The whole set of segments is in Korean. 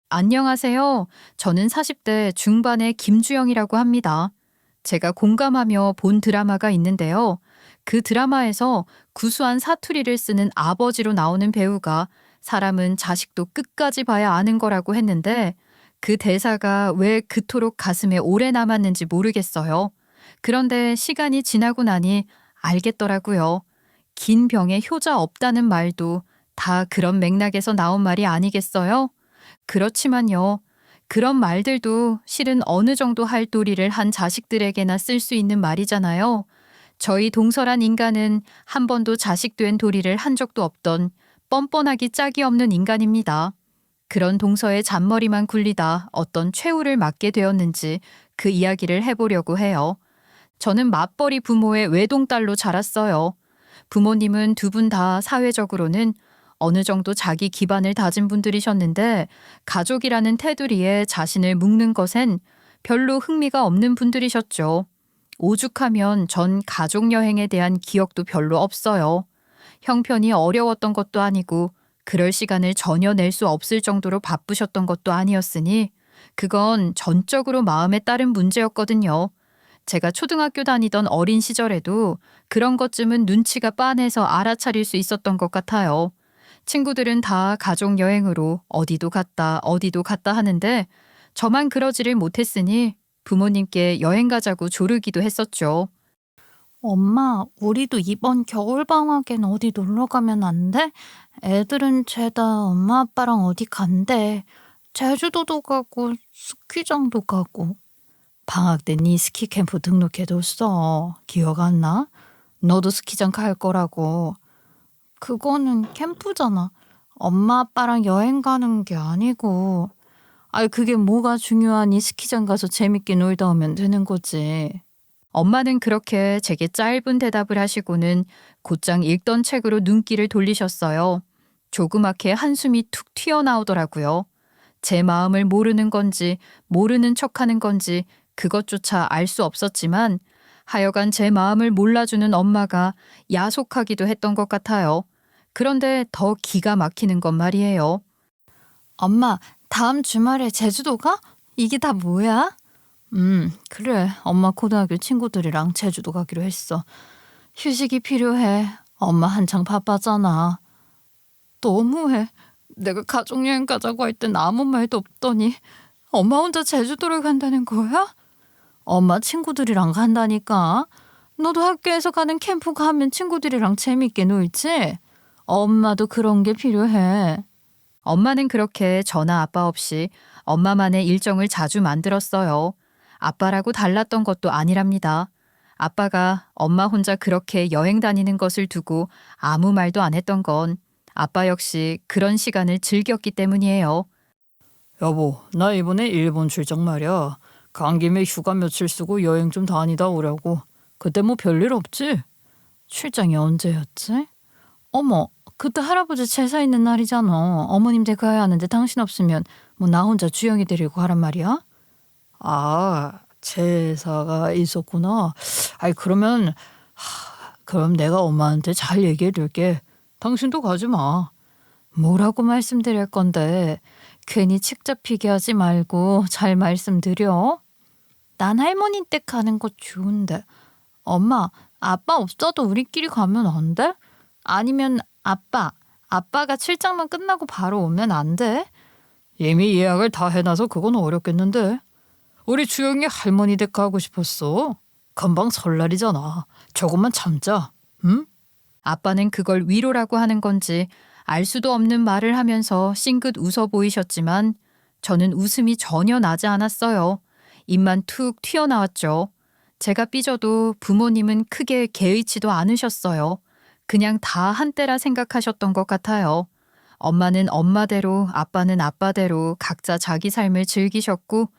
안녕하세요. 저는 40대 중반의 김주영이라고 합니다. 제가 공감하며 본 드라마가 있는데요. 그 드라마에서 구수한 사투리를 쓰는 아버지로 나오는 배우가 사람은 자식도 끝까지 봐야 아는 거라고 했는데 그 대사가 왜 그토록 가슴에 오래 남았는지 모르겠어요. 그런데 시간이 지나고 나니 알겠더라고요. 긴 병에 효자 없다는 말도 다 그런 맥락에서 나온 말이 아니겠어요? 그렇지만요. 그런 말들도 실은 어느 정도 할 도리를 한 자식들에게나 쓸 수 있는 말이잖아요. 저희 동설한 인간은 한 번도 자식된 도리를 한 적도 없던 뻔뻔하기 짝이 없는 인간입니다. 그런 동서의 잔머리만 굴리다 어떤 최후를 맞게 되었는지 그 이야기를 해보려고 해요. 저는 맞벌이 부모의 외동딸로 자랐어요. 부모님은 두 분 다 사회적으로는 어느 정도 자기 기반을 다진 분들이셨는데 가족이라는 테두리에 자신을 묶는 것엔 별로 흥미가 없는 분들이셨죠. 오죽하면 전 가족 여행에 대한 기억도 별로 없어요. 형편이 어려웠던 것도 아니고 그럴 시간을 전혀 낼 수 없을 정도로 바쁘셨던 것도 아니었으니 그건 전적으로 마음에 따른 문제였거든요. 제가 초등학교 다니던 어린 시절에도 그런 것쯤은 눈치가 빤해서 알아차릴 수 있었던 것 같아요. 친구들은 다 가족 여행으로 어디도 갔다 하는데 저만 그러지를 못했으니 부모님께 여행 가자고 조르기도 했었죠. 엄마, 우리도 이번 겨울방학엔 어디 놀러 가면 안 돼? 애들은 죄다 엄마 아빠랑 어디 간대. 제주도도 가고 스키장도 가고. 방학 때 네 스키 캠프 등록해뒀어. 기억 안 나? 너도 스키장 갈 거라고. 그거는 캠프잖아. 엄마 아빠랑 여행 가는 게 아니고. 아이, 그게 뭐가 중요하니? 스키장 가서 재밌게 놀다 오면 되는 거지. 엄마는 그렇게 제게 짧은 대답을 하시고는 곧장 읽던 책으로 눈길을 돌리셨어요. 조그맣게 한숨이 툭 튀어나오더라고요. 제 마음을 모르는 건지 모르는 척하는 건지 그것조차 알 수 없었지만 하여간 제 마음을 몰라주는 엄마가 야속하기도 했던 것 같아요. 그런데 더 기가 막히는 건 말이에요. 엄마, 다음 주말에 제주도 가? 이게 다 뭐야? 그래. 엄마 고등학교 친구들이랑 제주도 가기로 했어. 휴식이 필요해. 엄마 한창 바빴잖아. 너무해. 내가 가족여행 가자고 할 땐 아무 말도 없더니 엄마 혼자 제주도를 간다는 거야? 엄마 친구들이랑 간다니까. 너도 학교에서 가는 캠프 가면 친구들이랑 재밌게 놀지? 엄마도 그런 게 필요해. 엄마는 그렇게 저나 아빠 없이 엄마만의 일정을 자주 만들었어요. 아빠라고 달랐던 것도 아니랍니다. 아빠가 엄마 혼자 그렇게 여행 다니는 것을 두고 아무 말도 안 했던 건 아빠 역시 그런 시간을 즐겼기 때문이에요. 여보, 나 이번에 일본 출장 말이야. 간 김에 휴가 며칠 쓰고 여행 좀 다니다 오려고. 그때 뭐 별일 없지? 출장이 언제였지? 어머, 그때 할아버지 제사 있는 날이잖아. 어머님 댁 가야 하는데 당신 없으면 뭐 나 혼자 주영이 데리고 가란 말이야? 아, 제사가 있었구나. 아이, 그럼 내가 엄마한테 잘 얘기해 둘게. 당신도 가지 마. 뭐라고 말씀드릴 건데 괜히 칙 잡히게 하지 말고 잘 말씀드려. 난 할머니 댁 가는 거 좋은데. 엄마, 아빠 없어도 우리끼리 가면 안 돼? 아니면 아빠가 출장만 끝나고 바로 오면 안 돼? 이미 예약을 다 해놔서 그건 어렵겠는데. 우리 주영이 할머니 댁 가고 싶었어. 금방 설날이잖아. 조금만 참자. 응? 아빠는 그걸 위로라고 하는 건지 알 수도 없는 말을 하면서 싱긋 웃어 보이셨지만 저는 웃음이 전혀 나지 않았어요. 입만 툭 튀어나왔죠. 제가 삐져도 부모님은 크게 개의치도 않으셨어요. 그냥 다 한때라 생각하셨던 것 같아요. 엄마는 엄마대로 아빠는 아빠대로 각자 자기 삶을 즐기셨고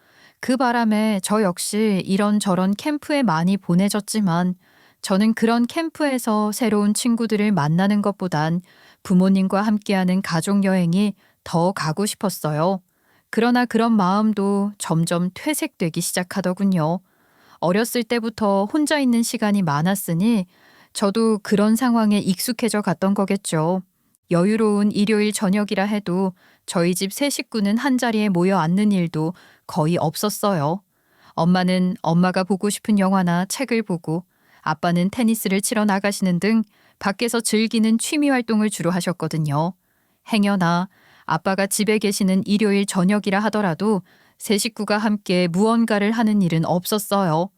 그 바람에 저 역시 이런저런 캠프에 많이 보내졌지만 저는 그런 캠프에서 새로운 친구들을 만나는 것보단 부모님과 함께하는 가족 여행이 더 가고 싶었어요. 그러나 그런 마음도 점점 퇴색되기 시작하더군요. 어렸을 때부터 혼자 있는 시간이 많았으니 저도 그런 상황에 익숙해져 갔던 거겠죠. 여유로운 일요일 저녁이라 해도 저희 집 세 식구는 한자리에 모여 앉는 일도 거의 없었어요. 엄마는 엄마가 보고 싶은 영화나 책을 보고 아빠는 테니스를 치러 나가시는 등 밖에서 즐기는 취미 활동을 주로 하셨거든요. 행여나 아빠가 집에 계시는 일요일 저녁이라 하더라도 세 식구가 함께 무언가를 하는 일은 없었어요.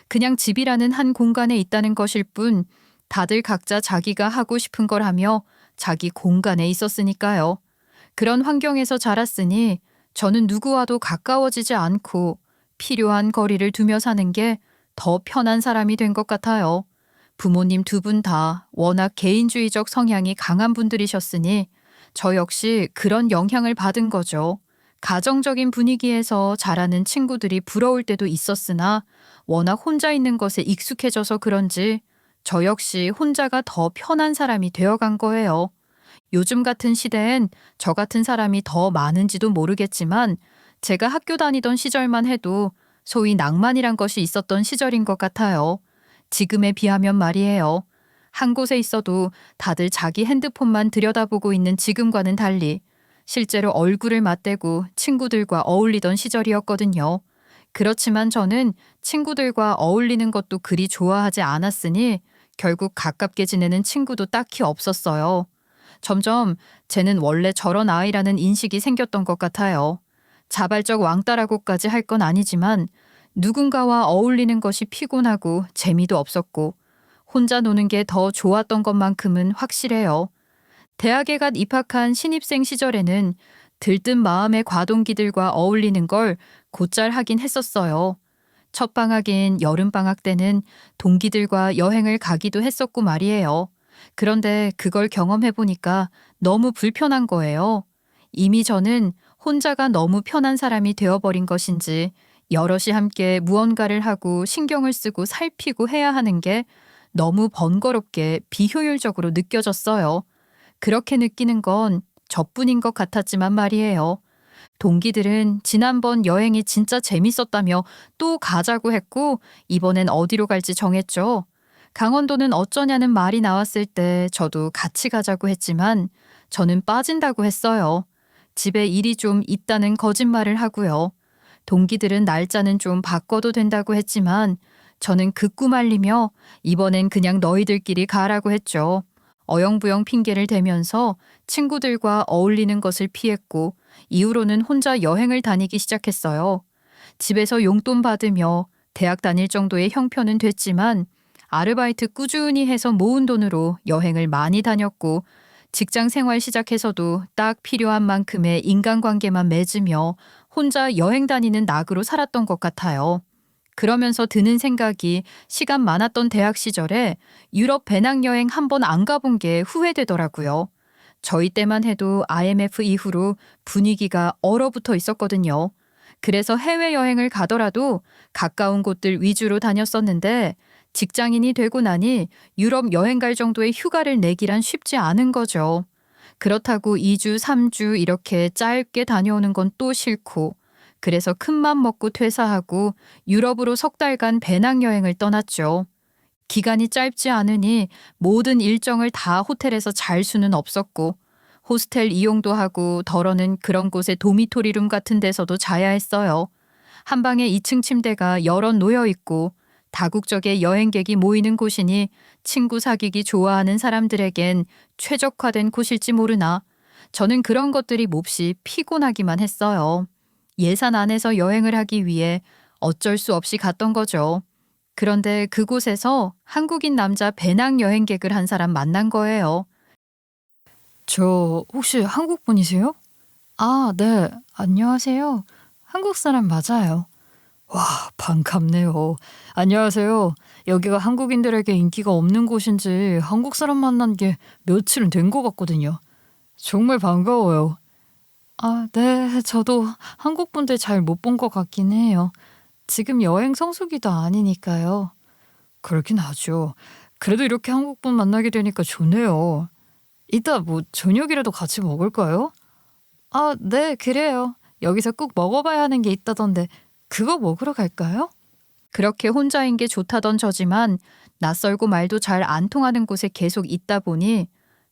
그냥 집이라는 한 공간에 있다는 것일 뿐 다들 각자 자기가 하고 싶은 걸 하며 자기 공간에 있었으니까요. 그런 환경에서 자랐으니 저는 누구와도 가까워지지 않고 필요한 거리를 두며 사는 게 더 편한 사람이 된 것 같아요. 부모님 두 분 다 워낙 개인주의적 성향이 강한 분들이셨으니 저 역시 그런 영향을 받은 거죠. 가정적인 분위기에서 자라는 친구들이 부러울 때도 있었으나 워낙 혼자 있는 것에 익숙해져서 그런지 저 역시 혼자가 더 편한 사람이 되어간 거예요. 요즘 같은 시대엔 저 같은 사람이 더 많은지도 모르겠지만 제가 학교 다니던 시절만 해도 소위 낭만이란 것이 있었던 시절인 것 같아요. 지금에 비하면 말이에요. 한 곳에 있어도 다들 자기 핸드폰만 들여다보고 있는 지금과는 달리 실제로 얼굴을 맞대고 친구들과 어울리던 시절이었거든요. 그렇지만 저는 친구들과 어울리는 것도 그리 좋아하지 않았으니 결국 가깝게 지내는 친구도 딱히 없었어요. 점점 쟤는 원래 저런 아이라는 인식이 생겼던 것 같아요. 자발적 왕따라고까지 할 건 아니지만 누군가와 어울리는 것이 피곤하고 재미도 없었고 혼자 노는 게 더 좋았던 것만큼은 확실해요. 대학에 갓 입학한 신입생 시절에는 들뜬 마음의 과동기들과 어울리는 걸 곧잘 하긴 했었어요. 첫 방학인 여름방학 때는 동기들과 여행을 가기도 했었고 말이에요. 그런데 그걸 경험해보니까 너무 불편한 거예요. 이미 저는 혼자가 너무 편한 사람이 되어버린 것인지 여럿이 함께 무언가를 하고 신경을 쓰고 살피고 해야 하는 게 너무 번거롭게 비효율적으로 느껴졌어요. 그렇게 느끼는 건 저뿐인 것 같았지만 말이에요. 동기들은 지난번 여행이 진짜 재밌었다며 또 가자고 했고 이번엔 어디로 갈지 정했죠. 강원도는 어쩌냐는 말이 나왔을 때 저도 같이 가자고 했지만 저는 빠진다고 했어요. 집에 일이 좀 있다는 거짓말을 하고요. 동기들은 날짜는 좀 바꿔도 된다고 했지만 저는 극구 말리며 이번엔 그냥 너희들끼리 가라고 했죠. 어영부영 핑계를 대면서 친구들과 어울리는 것을 피했고 이후로는 혼자 여행을 다니기 시작했어요. 집에서 용돈 받으며 대학 다닐 정도의 형편은 됐지만 아르바이트 꾸준히 해서 모은 돈으로 여행을 많이 다녔고 직장 생활 시작해서도 딱 필요한 만큼의 인간관계만 맺으며 혼자 여행 다니는 낙으로 살았던 것 같아요. 그러면서 드는 생각이 시간 많았던 대학 시절에 유럽 배낭여행 한 번 안 가본 게 후회되더라고요. 저희 때만 해도 IMF 이후로 분위기가 얼어붙어 있었거든요. 그래서 해외여행을 가더라도 가까운 곳들 위주로 다녔었는데 직장인이 되고 나니 유럽 여행 갈 정도의 휴가를 내기란 쉽지 않은 거죠. 그렇다고 2주, 3주 이렇게 짧게 다녀오는 건 또 싫고 그래서 큰맘 먹고 퇴사하고 유럽으로 석 달간 배낭여행을 떠났죠. 기간이 짧지 않으니 모든 일정을 다 호텔에서 잘 수는 없었고 호스텔 이용도 하고 덜어는 그런 곳에 도미토리룸 같은 데서도 자야 했어요. 한 방에 2층 침대가 여럿 놓여 있고 다국적의 여행객이 모이는 곳이니 친구 사귀기 좋아하는 사람들에겐 최적화된 곳일지 모르나 저는 그런 것들이 몹시 피곤하기만 했어요. 예산 안에서 여행을 하기 위해 어쩔 수 없이 갔던 거죠. 그런데 그곳에서 한국인 남자 배낭 여행객을 한 사람 만난 거예요. 저 혹시 한국 분이세요? 아, 네. 안녕하세요. 한국 사람 맞아요. 와, 반갑네요. 안녕하세요. 여기가 한국인들에게 인기가 없는 곳인지 한국 사람 만난 게 며칠은 된 것 같거든요. 정말 반가워요. 아, 네. 저도 한국 분들 잘 못 본 것 같긴 해요. 지금 여행 성수기도 아니니까요. 그렇긴 하죠. 그래도 이렇게 한국 분 만나게 되니까 좋네요. 이따 뭐 저녁이라도 같이 먹을까요? 아, 네, 그래요. 여기서 꼭 먹어봐야 하는 게 있다던데 그거 먹으러 갈까요? 그렇게 혼자인 게 좋다던 저지만 낯설고 말도 잘 안 통하는 곳에 계속 있다 보니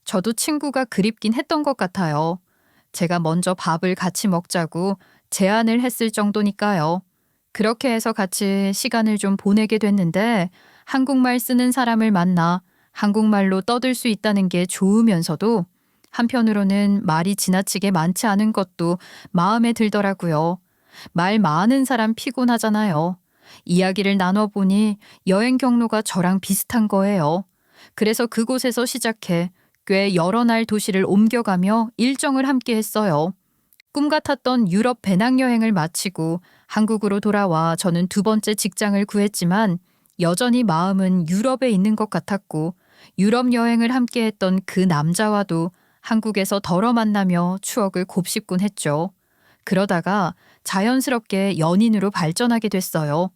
저도 친구가 그립긴 했던 것 같아요. 제가 먼저 밥을 같이 먹자고 제안을 했을 정도니까요. 그렇게 해서 같이 시간을 좀 보내게 됐는데 한국말 쓰는 사람을 만나 한국말로 떠들 수 있다는 게 좋으면서도 한편으로는 말이 지나치게 많지 않은 것도 마음에 들더라고요. 말 많은 사람 피곤하잖아요. 이야기를 나눠보니 여행 경로가 저랑 비슷한 거예요. 그래서 그곳에서 시작해 꽤 여러 날 도시를 옮겨가며 일정을 함께 했어요. 꿈 같았던 유럽 배낭여행을 마치고 한국으로 돌아와 저는 두 번째 직장을 구했지만 여전히 마음은 유럽에 있는 것 같았고 유럽 여행을 함께 했던 그 남자와도 한국에서 덜어 만나며 추억을 곱씹곤 했죠. 그러다가 자연스럽게 연인으로 발전하게 됐어요.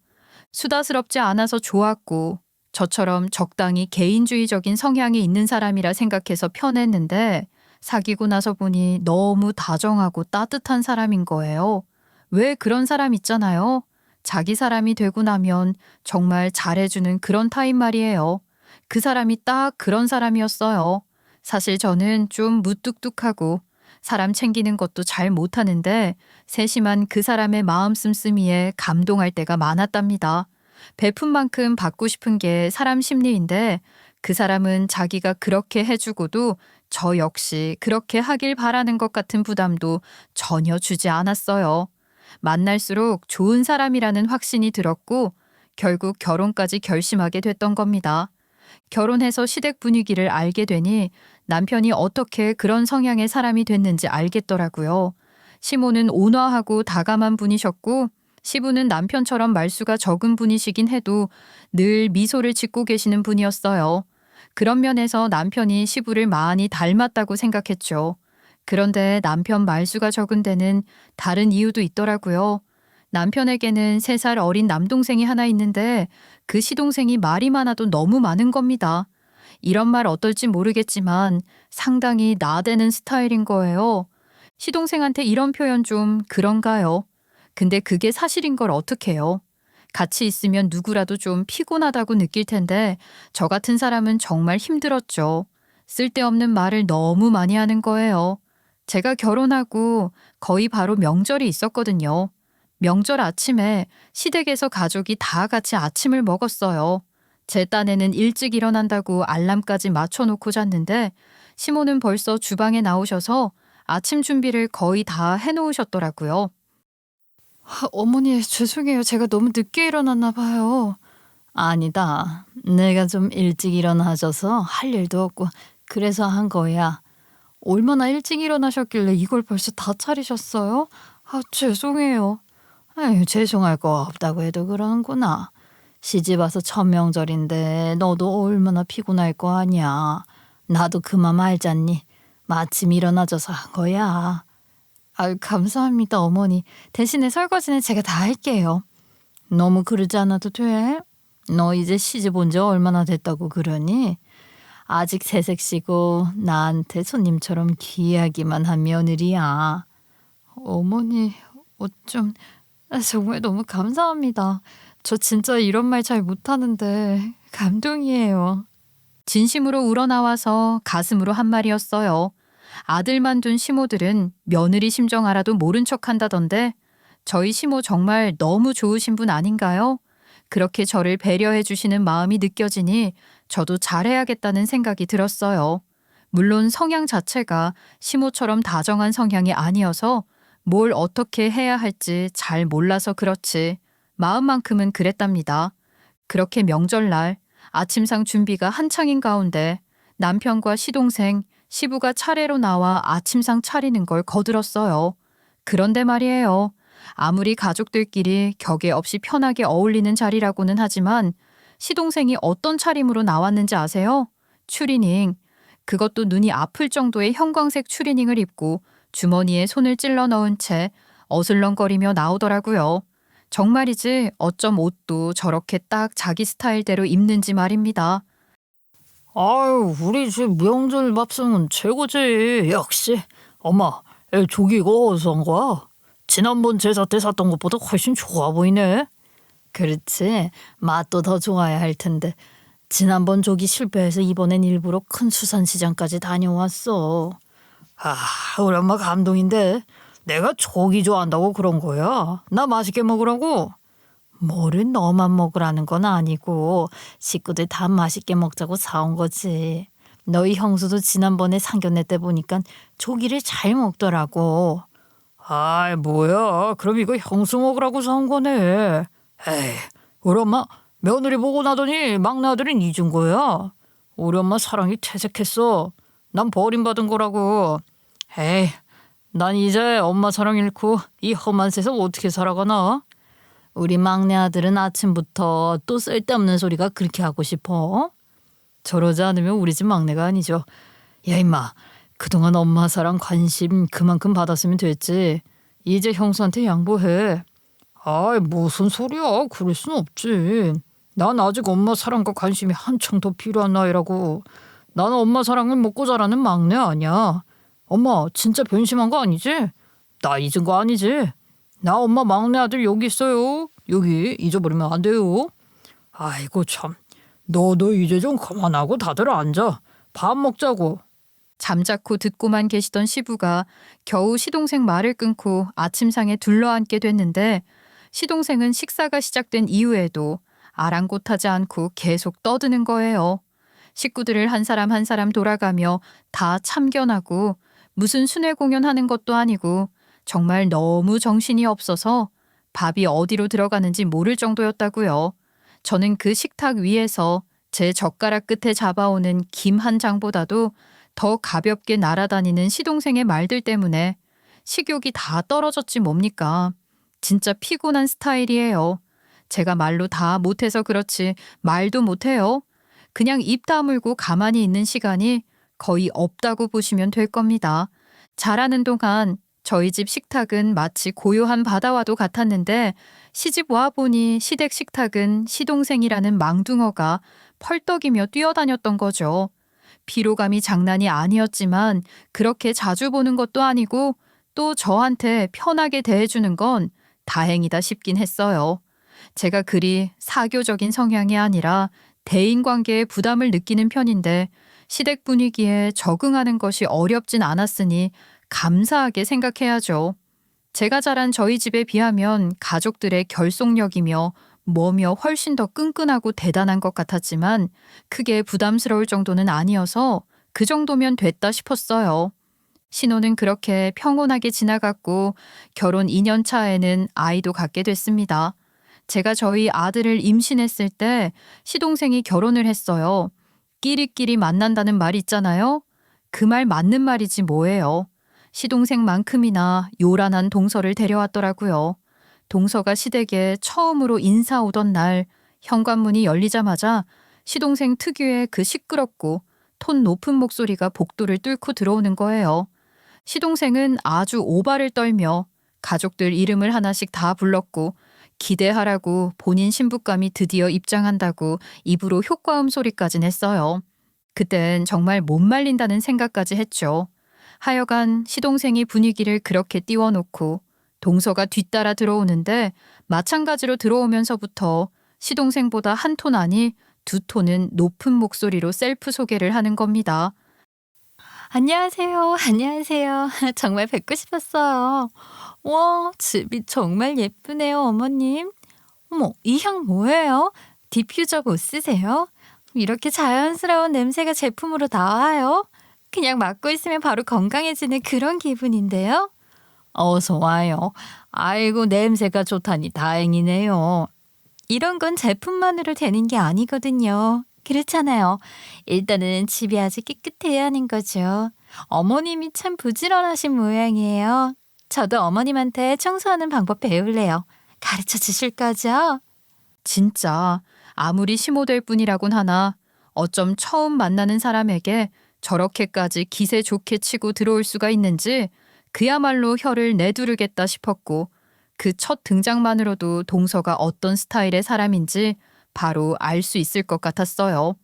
수다스럽지 않아서 좋았고 저처럼 적당히 개인주의적인 성향이 있는 사람이라 생각해서 편했는데 사귀고 나서 보니 너무 다정하고 따뜻한 사람인 거예요. 왜 그런 사람 있잖아요. 자기 사람이 되고 나면 정말 잘해주는 그런 타입 말이에요. 그 사람이 딱 그런 사람이었어요. 사실 저는 좀 무뚝뚝하고 사람 챙기는 것도 잘 못하는데 세심한 그 사람의 마음 씀씀이에 감동할 때가 많았답니다. 베푼 만큼 받고 싶은 게 사람 심리인데 그 사람은 자기가 그렇게 해주고도 저 역시 그렇게 하길 바라는 것 같은 부담도 전혀 주지 않았어요. 만날수록 좋은 사람이라는 확신이 들었고 결국 결혼까지 결심하게 됐던 겁니다. 결혼해서 시댁 분위기를 알게 되니 남편이 어떻게 그런 성향의 사람이 됐는지 알겠더라고요. 시모는 온화하고 다감한 분이셨고 시부는 남편처럼 말수가 적은 분이시긴 해도 늘 미소를 짓고 계시는 분이었어요. 그런 면에서 남편이 시부를 많이 닮았다고 생각했죠. 그런데 남편 말수가 적은 데는 다른 이유도 있더라고요. 남편에게는 3살 어린 남동생이 하나 있는데 그 시동생이 말이 많아도 너무 많은 겁니다. 이런 말 어떨지 모르겠지만 상당히 나대는 스타일인 거예요. 시동생한테 이런 표현 좀 그런가요? 근데 그게 사실인 걸 어떡해요? 같이 있으면 누구라도 좀 피곤하다고 느낄 텐데 저 같은 사람은 정말 힘들었죠. 쓸데없는 말을 너무 많이 하는 거예요. 제가 결혼하고 거의 바로 명절이 있었거든요. 명절 아침에 시댁에서 가족이 다 같이 아침을 먹었어요. 제 딴에는 일찍 일어난다고 알람까지 맞춰놓고 잤는데 시모는 벌써 주방에 나오셔서 아침 준비를 거의 다 해놓으셨더라고요. 어머니, 죄송해요. 제가 너무 늦게 일어났나 봐요. 아니다. 내가 좀 일찍 일어나셔서 할 일도 없고 그래서 한 거야. 얼마나 일찍 일어나셨길래 이걸 벌써 다 차리셨어요? 죄송해요. 아유, 죄송할 거 없다고 해도 그러는구나. 시집 와서 첫 명절인데 너도 얼마나 피곤할 거 아니야. 나도 그만 알잖니. 마침 일어나줘서 한 거야. 아유, 감사합니다, 어머니. 대신에 설거지는 제가 다 할게요. 너무 그러지 않아도 돼. 너 이제 시집 온 지 얼마나 됐다고 그러니? 아직 새색시고 나한테 손님처럼 귀하기만 한 며느리야. 어머니, 어쩜 정말 너무 감사합니다. 저 진짜 이런 말 잘 못하는데 감동이에요. 진심으로 우러나와서 가슴으로 한 말이었어요. 아들만 둔 시모들은 며느리 심정 알아도 모른 척 한다던데 저희 시모 정말 너무 좋으신 분 아닌가요? 그렇게 저를 배려해 주시는 마음이 느껴지니 저도 잘해야겠다는 생각이 들었어요. 물론 성향 자체가 시모처럼 다정한 성향이 아니어서 뭘 어떻게 해야 할지 잘 몰라서 그렇지 마음만큼은 그랬답니다. 그렇게 명절날 아침상 준비가 한창인 가운데 남편과 시동생, 시부가 차례로 나와 아침상 차리는 걸 거들었어요. 그런데 말이에요. 아무리 가족들끼리 격에 없이 편하게 어울리는 자리라고는 하지만 시동생이 어떤 차림으로 나왔는지 아세요? 추리닝. 그것도 눈이 아플 정도의 형광색 추리닝을 입고 주머니에 손을 찔러 넣은 채 어슬렁거리며 나오더라고요. 정말이지 어쩜 옷도 저렇게 딱 자기 스타일대로 입는지 말입니다. 아유, 우리 집 명절 밥상은 최고지. 역시. 엄마, 조기가 어디서 온 거야? 지난번 제사 때 샀던 것보다 훨씬 좋아 보이네. 그렇지. 맛도 더 좋아야 할 텐데. 지난번 조기 실패해서 이번엔 일부러 큰 수산시장까지 다녀왔어. 아, 우리 엄마 감동인데. 내가 조기 좋아한다고 그런 거야. 나 맛있게 먹으라고. 뭐를 너만 먹으라는 건 아니고 식구들 다 맛있게 먹자고 사온 거지. 너희 형수도 지난번에 상견례 때 보니까 조기를 잘 먹더라고. 아이 뭐야. 그럼 이거 형수 먹으라고 사온 거네. 에이, 우리 엄마 며느리 보고 나더니 막내 아들은 잊은 거야. 우리 엄마 사랑이 퇴색했어. 난 버림받은 거라고. 에이, 난 이제 엄마 사랑 잃고 이 험한 세상 어떻게 살아가나? 우리 막내 아들은 아침부터 또 쓸데없는 소리가 그렇게 하고 싶어? 저러지 않으면 우리 집 막내가 아니죠. 야 임마, 그동안 엄마 사랑 관심 그만큼 받았으면 됐지. 이제 형수한테 양보해. 아이 무슨 소리야. 그럴 순 없지. 난 아직 엄마 사랑과 관심이 한창 더 필요한 나이라고. 나는 엄마 사랑을 먹고 자라는 막내 아니야. 엄마 진짜 변심한 거 아니지? 나 잊은 거 아니지? 나 엄마 막내 아들 여기 있어요. 여기 잊어버리면 안 돼요. 아이고 참. 너도 이제 좀 그만하고 다들 앉아. 밥 먹자고. 잠자코 듣고만 계시던 시부가 겨우 시동생 말을 끊고 아침상에 둘러앉게 됐는데 시동생은 식사가 시작된 이후에도 아랑곳하지 않고 계속 떠드는 거예요. 식구들을 한 사람 돌아가며 다 참견하고 무슨 순회 공연하는 것도 아니고 정말 너무 정신이 없어서 밥이 어디로 들어가는지 모를 정도였다고요. 저는 그 식탁 위에서 제 젓가락 끝에 잡아오는 김 한 장보다도 더 가볍게 날아다니는 시동생의 말들 때문에 식욕이 다 떨어졌지 뭡니까. 진짜 피곤한 스타일이에요. 제가 말로 다 못해서 그렇지 말도 못해요. 그냥 입 다물고 가만히 있는 시간이 거의 없다고 보시면 될 겁니다. 자라는 동안 저희 집 식탁은 마치 고요한 바다와도 같았는데 시집 와보니 시댁 식탁은 시동생이라는 망둥어가 펄떡이며 뛰어다녔던 거죠. 피로감이 장난이 아니었지만 그렇게 자주 보는 것도 아니고 또 저한테 편하게 대해주는 건 다행이다 싶긴 했어요. 제가 그리 사교적인 성향이 아니라 대인관계에 부담을 느끼는 편인데 시댁 분위기에 적응하는 것이 어렵진 않았으니 감사하게 생각해야죠. 제가 자란 저희 집에 비하면 가족들의 결속력이며 뭐며 훨씬 더 끈끈하고 대단한 것 같았지만 크게 부담스러울 정도는 아니어서 그 정도면 됐다 싶었어요. 신혼은 그렇게 평온하게 지나갔고 결혼 2년 차에는 아이도 갖게 됐습니다. 제가 저희 아들을 임신했을 때 시동생이 결혼을 했어요. 끼리끼리 만난다는 말 있잖아요. 그 말 맞는 말이지 뭐예요. 시동생만큼이나 요란한 동서를 데려왔더라고요. 동서가 시댁에 처음으로 인사 오던 날 현관문이 열리자마자 시동생 특유의 그 시끄럽고 톤 높은 목소리가 복도를 뚫고 들어오는 거예요. 시동생은 아주 오바를 떨며 가족들 이름을 하나씩 다 불렀고 기대하라고 본인 신부감이 드디어 입장한다고 입으로 효과음 소리까지 냈어요. 그땐 정말 못 말린다는 생각까지 했죠. 하여간 시동생이 분위기를 그렇게 띄워놓고 동서가 뒤따라 들어오는데 마찬가지로 들어오면서부터 시동생보다 한 톤 아니 두 톤은 높은 목소리로 셀프 소개를 하는 겁니다. 안녕하세요. 안녕하세요. 정말 뵙고 싶었어요. 와, 집이 정말 예쁘네요, 어머님. 어머, 이 향 뭐예요? 디퓨저 못 쓰세요? 이렇게 자연스러운 냄새가 제품으로 나와요? 그냥 맡고 있으면 바로 건강해지는 그런 기분인데요. 어서 와요. 아이고, 냄새가 좋다니 다행이네요. 이런 건 제품만으로 되는 게 아니거든요. 그렇잖아요. 일단은 집이 아주 깨끗해야 하는 거죠. 어머님이 참 부지런하신 모양이에요. 저도 어머님한테 청소하는 방법 배울래요. 가르쳐 주실 거죠? 진짜 아무리 시모될 뿐이라곤 하나 어쩜 처음 만나는 사람에게 저렇게까지 기세 좋게 치고 들어올 수가 있는지 그야말로 혀를 내두르겠다 싶었고 그 첫 등장만으로도 동서가 어떤 스타일의 사람인지 바로 알 수 있을 것 같았어요.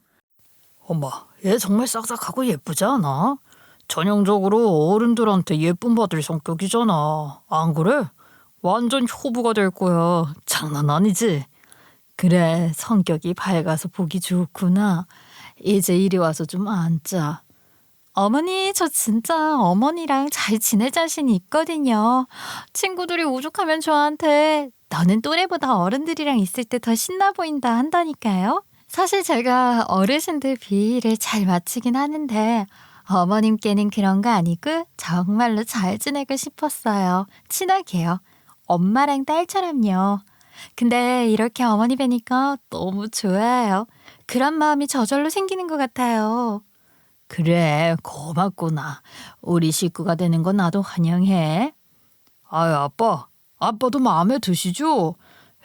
엄마, 얘 정말 싹싹하고 예쁘지 않아? 전형적으로 어른들한테 예쁨 받을 성격이잖아. 안 그래? 완전 효부가 될 거야. 장난 아니지? 그래, 성격이 밝아서 보기 좋구나. 이제 이리 와서 좀 앉자. 어머니, 저 진짜 어머니랑 잘 지낼 자신이 있거든요. 친구들이 오죽하면 저한테 너는 또래보다 어른들이랑 있을 때 더 신나 보인다 한다니까요. 사실 제가 어르신들 비위를 잘 맞추긴 하는데 어머님께는 그런 거 아니고 정말로 잘 지내고 싶었어요. 친하게요. 엄마랑 딸처럼요. 근데 이렇게 어머니 뵈니까 너무 좋아요. 그런 마음이 저절로 생기는 것 같아요. 그래, 고맙구나. 우리 식구가 되는 건 나도 환영해. 아유, 아빠도 마음에 드시죠?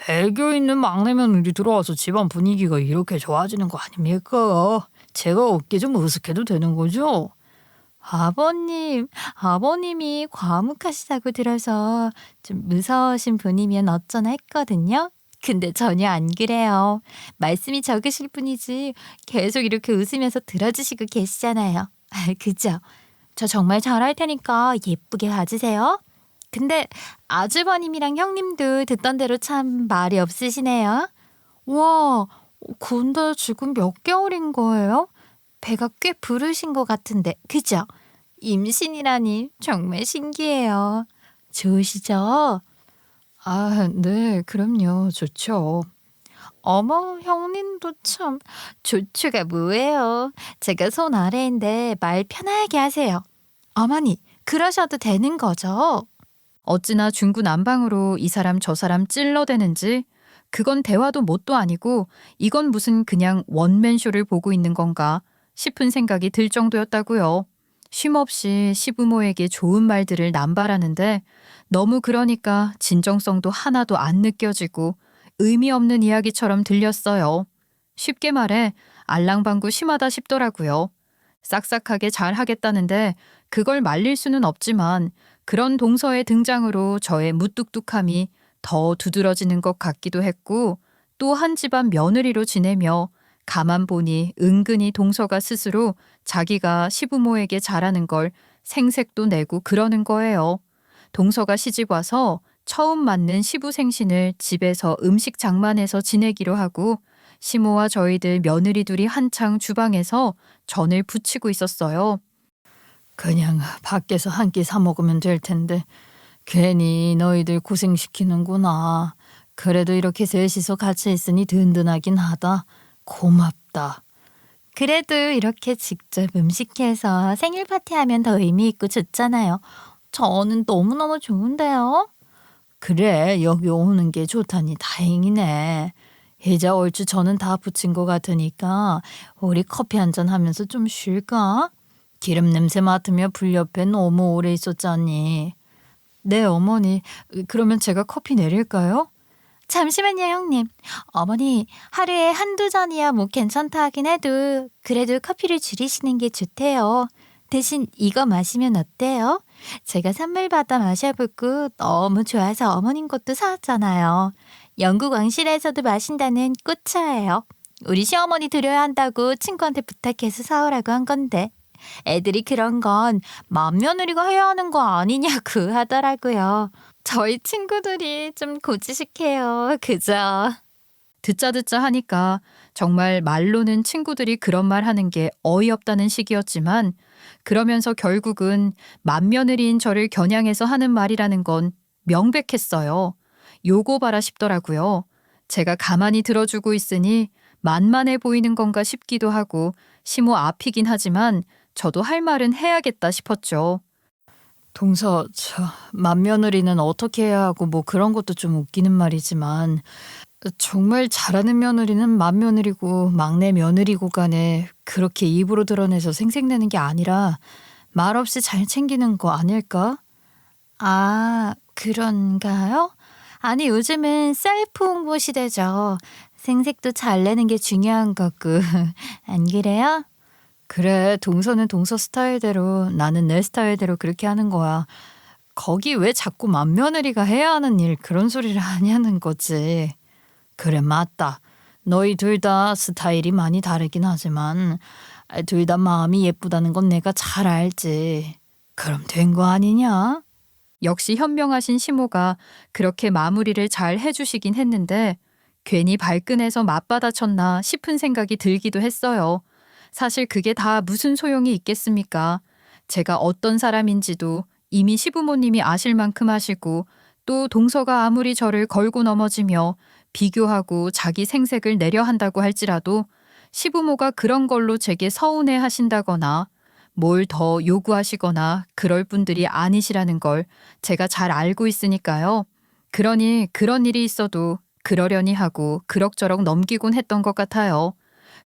애교 있는 막내 며느리 들어와서 집안 분위기가 이렇게 좋아지는 거 아닙니까? 제가 어깨 좀 으쓱해도 되는 거죠? 아버님이 과묵하시다고 들어서 좀 무서우신 분이면 어쩌나 했거든요. 근데 전혀 안 그래요. 말씀이 적으실 뿐이지 계속 이렇게 웃으면서 들어주시고 계시잖아요. 그죠? 저 정말 잘할 테니까 예쁘게 봐주세요. 근데 아주버님이랑 형님도 듣던 대로 참 말이 없으시네요. 와, 근데 지금 몇 개월인 거예요? 배가 꽤 부르신 것 같은데, 그죠? 임신이라니 정말 신기해요. 좋으시죠? 아, 네, 그럼요. 좋죠. 어머, 형님도 참 좋죠가 뭐예요? 제가 손 아래인데 말 편하게 하세요. 어머니, 그러셔도 되는 거죠? 어찌나 중구난방으로 이 사람 저 사람 찔러대는지 그건 대화도 뭣도 아니고 이건 무슨 그냥 원맨쇼를 보고 있는 건가 싶은 생각이 들 정도였다고요. 쉼없이 시부모에게 좋은 말들을 남발하는데 너무 그러니까 진정성도 하나도 안 느껴지고 의미 없는 이야기처럼 들렸어요. 쉽게 말해 알랑방구 심하다 싶더라고요. 싹싹하게 잘 하겠다는데 그걸 말릴 수는 없지만 그런 동서의 등장으로 저의 무뚝뚝함이 더 두드러지는 것 같기도 했고 또 한 집안 며느리로 지내며 가만 보니 은근히 동서가 스스로 자기가 시부모에게 잘하는 걸 생색도 내고 그러는 거예요. 동서가 시집 와서 처음 맞는 시부생신을 집에서 음식 장만해서 지내기로 하고 시모와 저희들 며느리 둘이 한창 주방에서 전을 부치고 있었어요. 그냥 밖에서 한 끼 사 먹으면 될 텐데 괜히 너희들 고생시키는구나. 그래도 이렇게 셋이서 같이 있으니 든든하긴 하다. 고맙다. 그래도 이렇게 직접 음식해서 생일 파티하면 더 의미 있고 좋잖아요. 저는 너무너무 좋은데요. 그래, 여기 오는 게 좋다니 다행이네. 이제 얼추 저는 다 부친 것 같으니까 우리 커피 한잔 하면서 좀 쉴까? 기름 냄새 맡으며 불 옆에 너무 오래 있었잖니. 네, 어머니. 그러면 제가 커피 내릴까요? 잠시만요, 형님. 어머니, 하루에 한두 잔이야 뭐 괜찮다 하긴 해도 그래도 커피를 줄이시는 게 좋대요. 대신 이거 마시면 어때요? 제가 선물 받아 마셔보고 너무 좋아서 어머님 것도 사왔잖아요. 영국 왕실에서도 마신다는 꽃차예요. 우리 시어머니 드려야 한다고 친구한테 부탁해서 사오라고 한 건데 애들이 그런 건 맏며느리가 해야 하는 거 아니냐고 하더라고요. 저희 친구들이 좀 고지식해요. 그죠? 듣자 하니까 정말 말로는 친구들이 그런 말 하는 게 어이없다는 식이었지만 그러면서 결국은 맏며느리인 저를 겨냥해서 하는 말이라는 건 명백했어요. 요거 봐라 싶더라고요. 제가 가만히 들어주고 있으니 만만해 보이는 건가 싶기도 하고 시모 앞이긴 하지만 저도 할 말은 해야겠다 싶었죠. 동서, 맏며느리는 어떻게 해야 하고 뭐 그런 것도 좀 웃기는 말이지만 정말 잘하는 며느리는 맏며느리고 막내 며느리고 간에 그렇게 입으로 드러내서 생색내는 게 아니라 말없이 잘 챙기는 거 아닐까? 아, 그런가요? 아니, 요즘은 셀프 홍보 시대죠. 생색도 잘 내는 게 중요한 거고. 안 그래요? 그래, 동서는 동서 스타일대로 나는 내 스타일대로 그렇게 하는 거야. 거기 왜 자꾸 맏며느리가 해야 하는 일 그런 소리를 하냐는 거지. 그래, 맞다. 너희 둘 다 스타일이 많이 다르긴 하지만 둘 다 마음이 예쁘다는 건 내가 잘 알지. 그럼 된 거 아니냐? 역시 현명하신 시모가 그렇게 마무리를 잘 해주시긴 했는데 괜히 발끈해서 맞받아쳤나 싶은 생각이 들기도 했어요. 사실 그게 다 무슨 소용이 있겠습니까? 제가 어떤 사람인지도 이미 시부모님이 아실 만큼 아시고 또 동서가 아무리 저를 걸고 넘어지며 비교하고 자기 생색을 내려 한다고 할지라도 시부모가 그런 걸로 제게 서운해 하신다거나 뭘 더 요구하시거나 그럴 분들이 아니시라는 걸 제가 잘 알고 있으니까요. 그러니 그런 일이 있어도 그러려니 하고 그럭저럭 넘기곤 했던 것 같아요.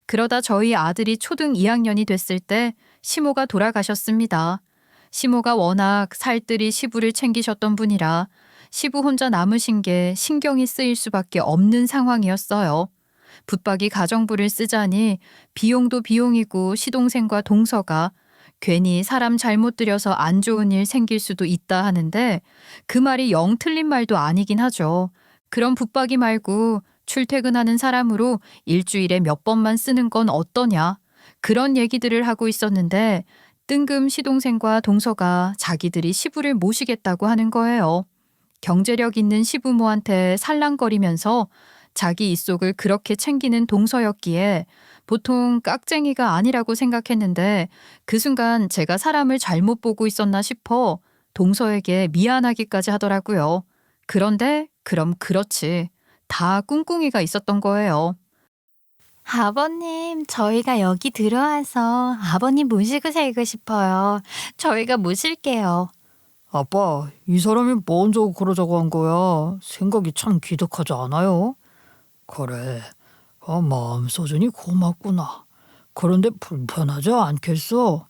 그러다 저희 아들이 초등 2학년이 됐을 때 시모가 돌아가셨습니다. 시모가 워낙 살뜰히 시부를 챙기셨던 분이라 시부 혼자 남으신 게 신경이 쓰일 수밖에 없는 상황이었어요. 붙박이 가정부를 쓰자니 비용도 비용이고 시동생과 동서가 괜히 사람 잘못 들여서 안 좋은 일 생길 수도 있다 하는데 그 말이 영 틀린 말도 아니긴 하죠. 그럼 붙박이 말고 출퇴근하는 사람으로 일주일에 몇 번만 쓰는 건 어떠냐? 그런 얘기들을 하고 있었는데 뜬금 시동생과 동서가 자기들이 시부를 모시겠다고 하는 거예요. 경제력 있는 시부모한테 살랑거리면서 자기 입속을 그렇게 챙기는 동서였기에 보통 깍쟁이가 아니라고 생각했는데 그 순간 제가 사람을 잘못 보고 있었나 싶어 동서에게 미안하기까지 하더라고요. 그런데 그럼 그렇지. 다 꿍꿍이가 있었던 거예요. 아버님, 저희가 여기 들어와서 아버님 모시고 살고 싶어요. 저희가 모실게요. 아빠, 이 사람이 먼저 그러자고 한 거야. 생각이 참 기특하지 않아요? 그래, 마음 써주니 고맙구나. 그런데 불편하지 않겠어?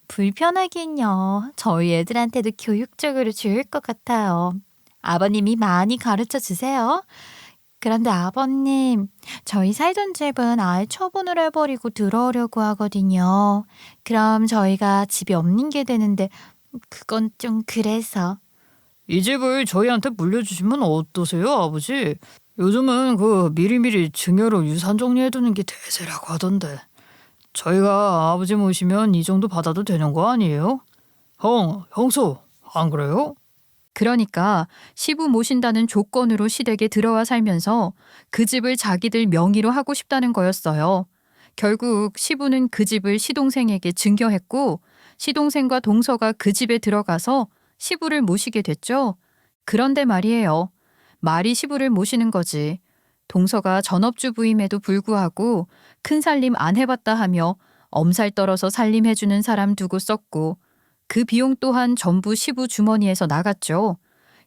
불편하긴요. 저희 애들한테도 교육적으로 좋을 것 같아요. 아버님이 많이 가르쳐 주세요. 그런데 아버님, 저희 살던 집은 아예 처분을 해버리고 들어오려고 하거든요. 그럼 저희가 집이 없는 게 되는데 그건 좀 그래서. 이 집을 저희한테 물려주시면 어떠세요, 아버지? 요즘은 그 미리미리 증여로 유산 정리해두는 게 대세라고 하던데. 저희가 아버지 모시면 이 정도 받아도 되는 거 아니에요? 형수, 안 그래요? 그러니까 시부 모신다는 조건으로 시댁에 들어와 살면서 그 집을 자기들 명의로 하고 싶다는 거였어요. 결국 시부는 그 집을 시동생에게 증여했고 시동생과 동서가 그 집에 들어가서 시부를 모시게 됐죠. 그런데 말이에요. 말이 시부를 모시는 거지. 동서가 전업주부임에도 불구하고 큰 살림 안 해봤다 하며 엄살 떨어서 살림해주는 사람 두고 썼고 그 비용 또한 전부 시부 주머니에서 나갔죠.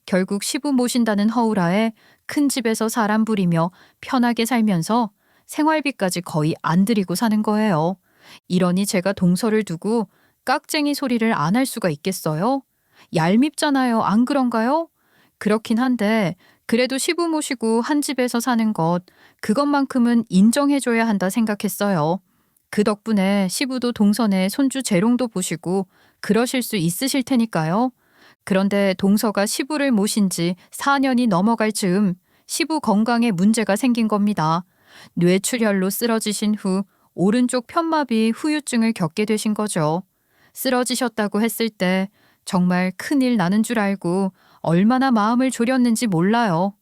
결국 시부 모신다는 허울하에 큰 집에서 사람 부리며 편하게 살면서 생활비까지 거의 안 들이고 사는 거예요. 이러니 제가 동서를 두고 깍쟁이 소리를 안 할 수가 있겠어요? 얄밉잖아요. 안 그런가요? 그렇긴 한데 그래도 시부 모시고 한 집에서 사는 것 그것만큼은 인정해줘야 한다 생각했어요. 그 덕분에 시부도 동선에 손주 재롱도 보시고 그러실 수 있으실 테니까요. 그런데 동서가 시부를 모신 지 4년이 넘어갈 즈음 시부 건강에 문제가 생긴 겁니다. 뇌출혈로 쓰러지신 후 오른쪽 편마비 후유증을 겪게 되신 거죠. 쓰러지셨다고 했을 때 정말 큰일 나는 줄 알고 얼마나 마음을 졸였는지 몰라요.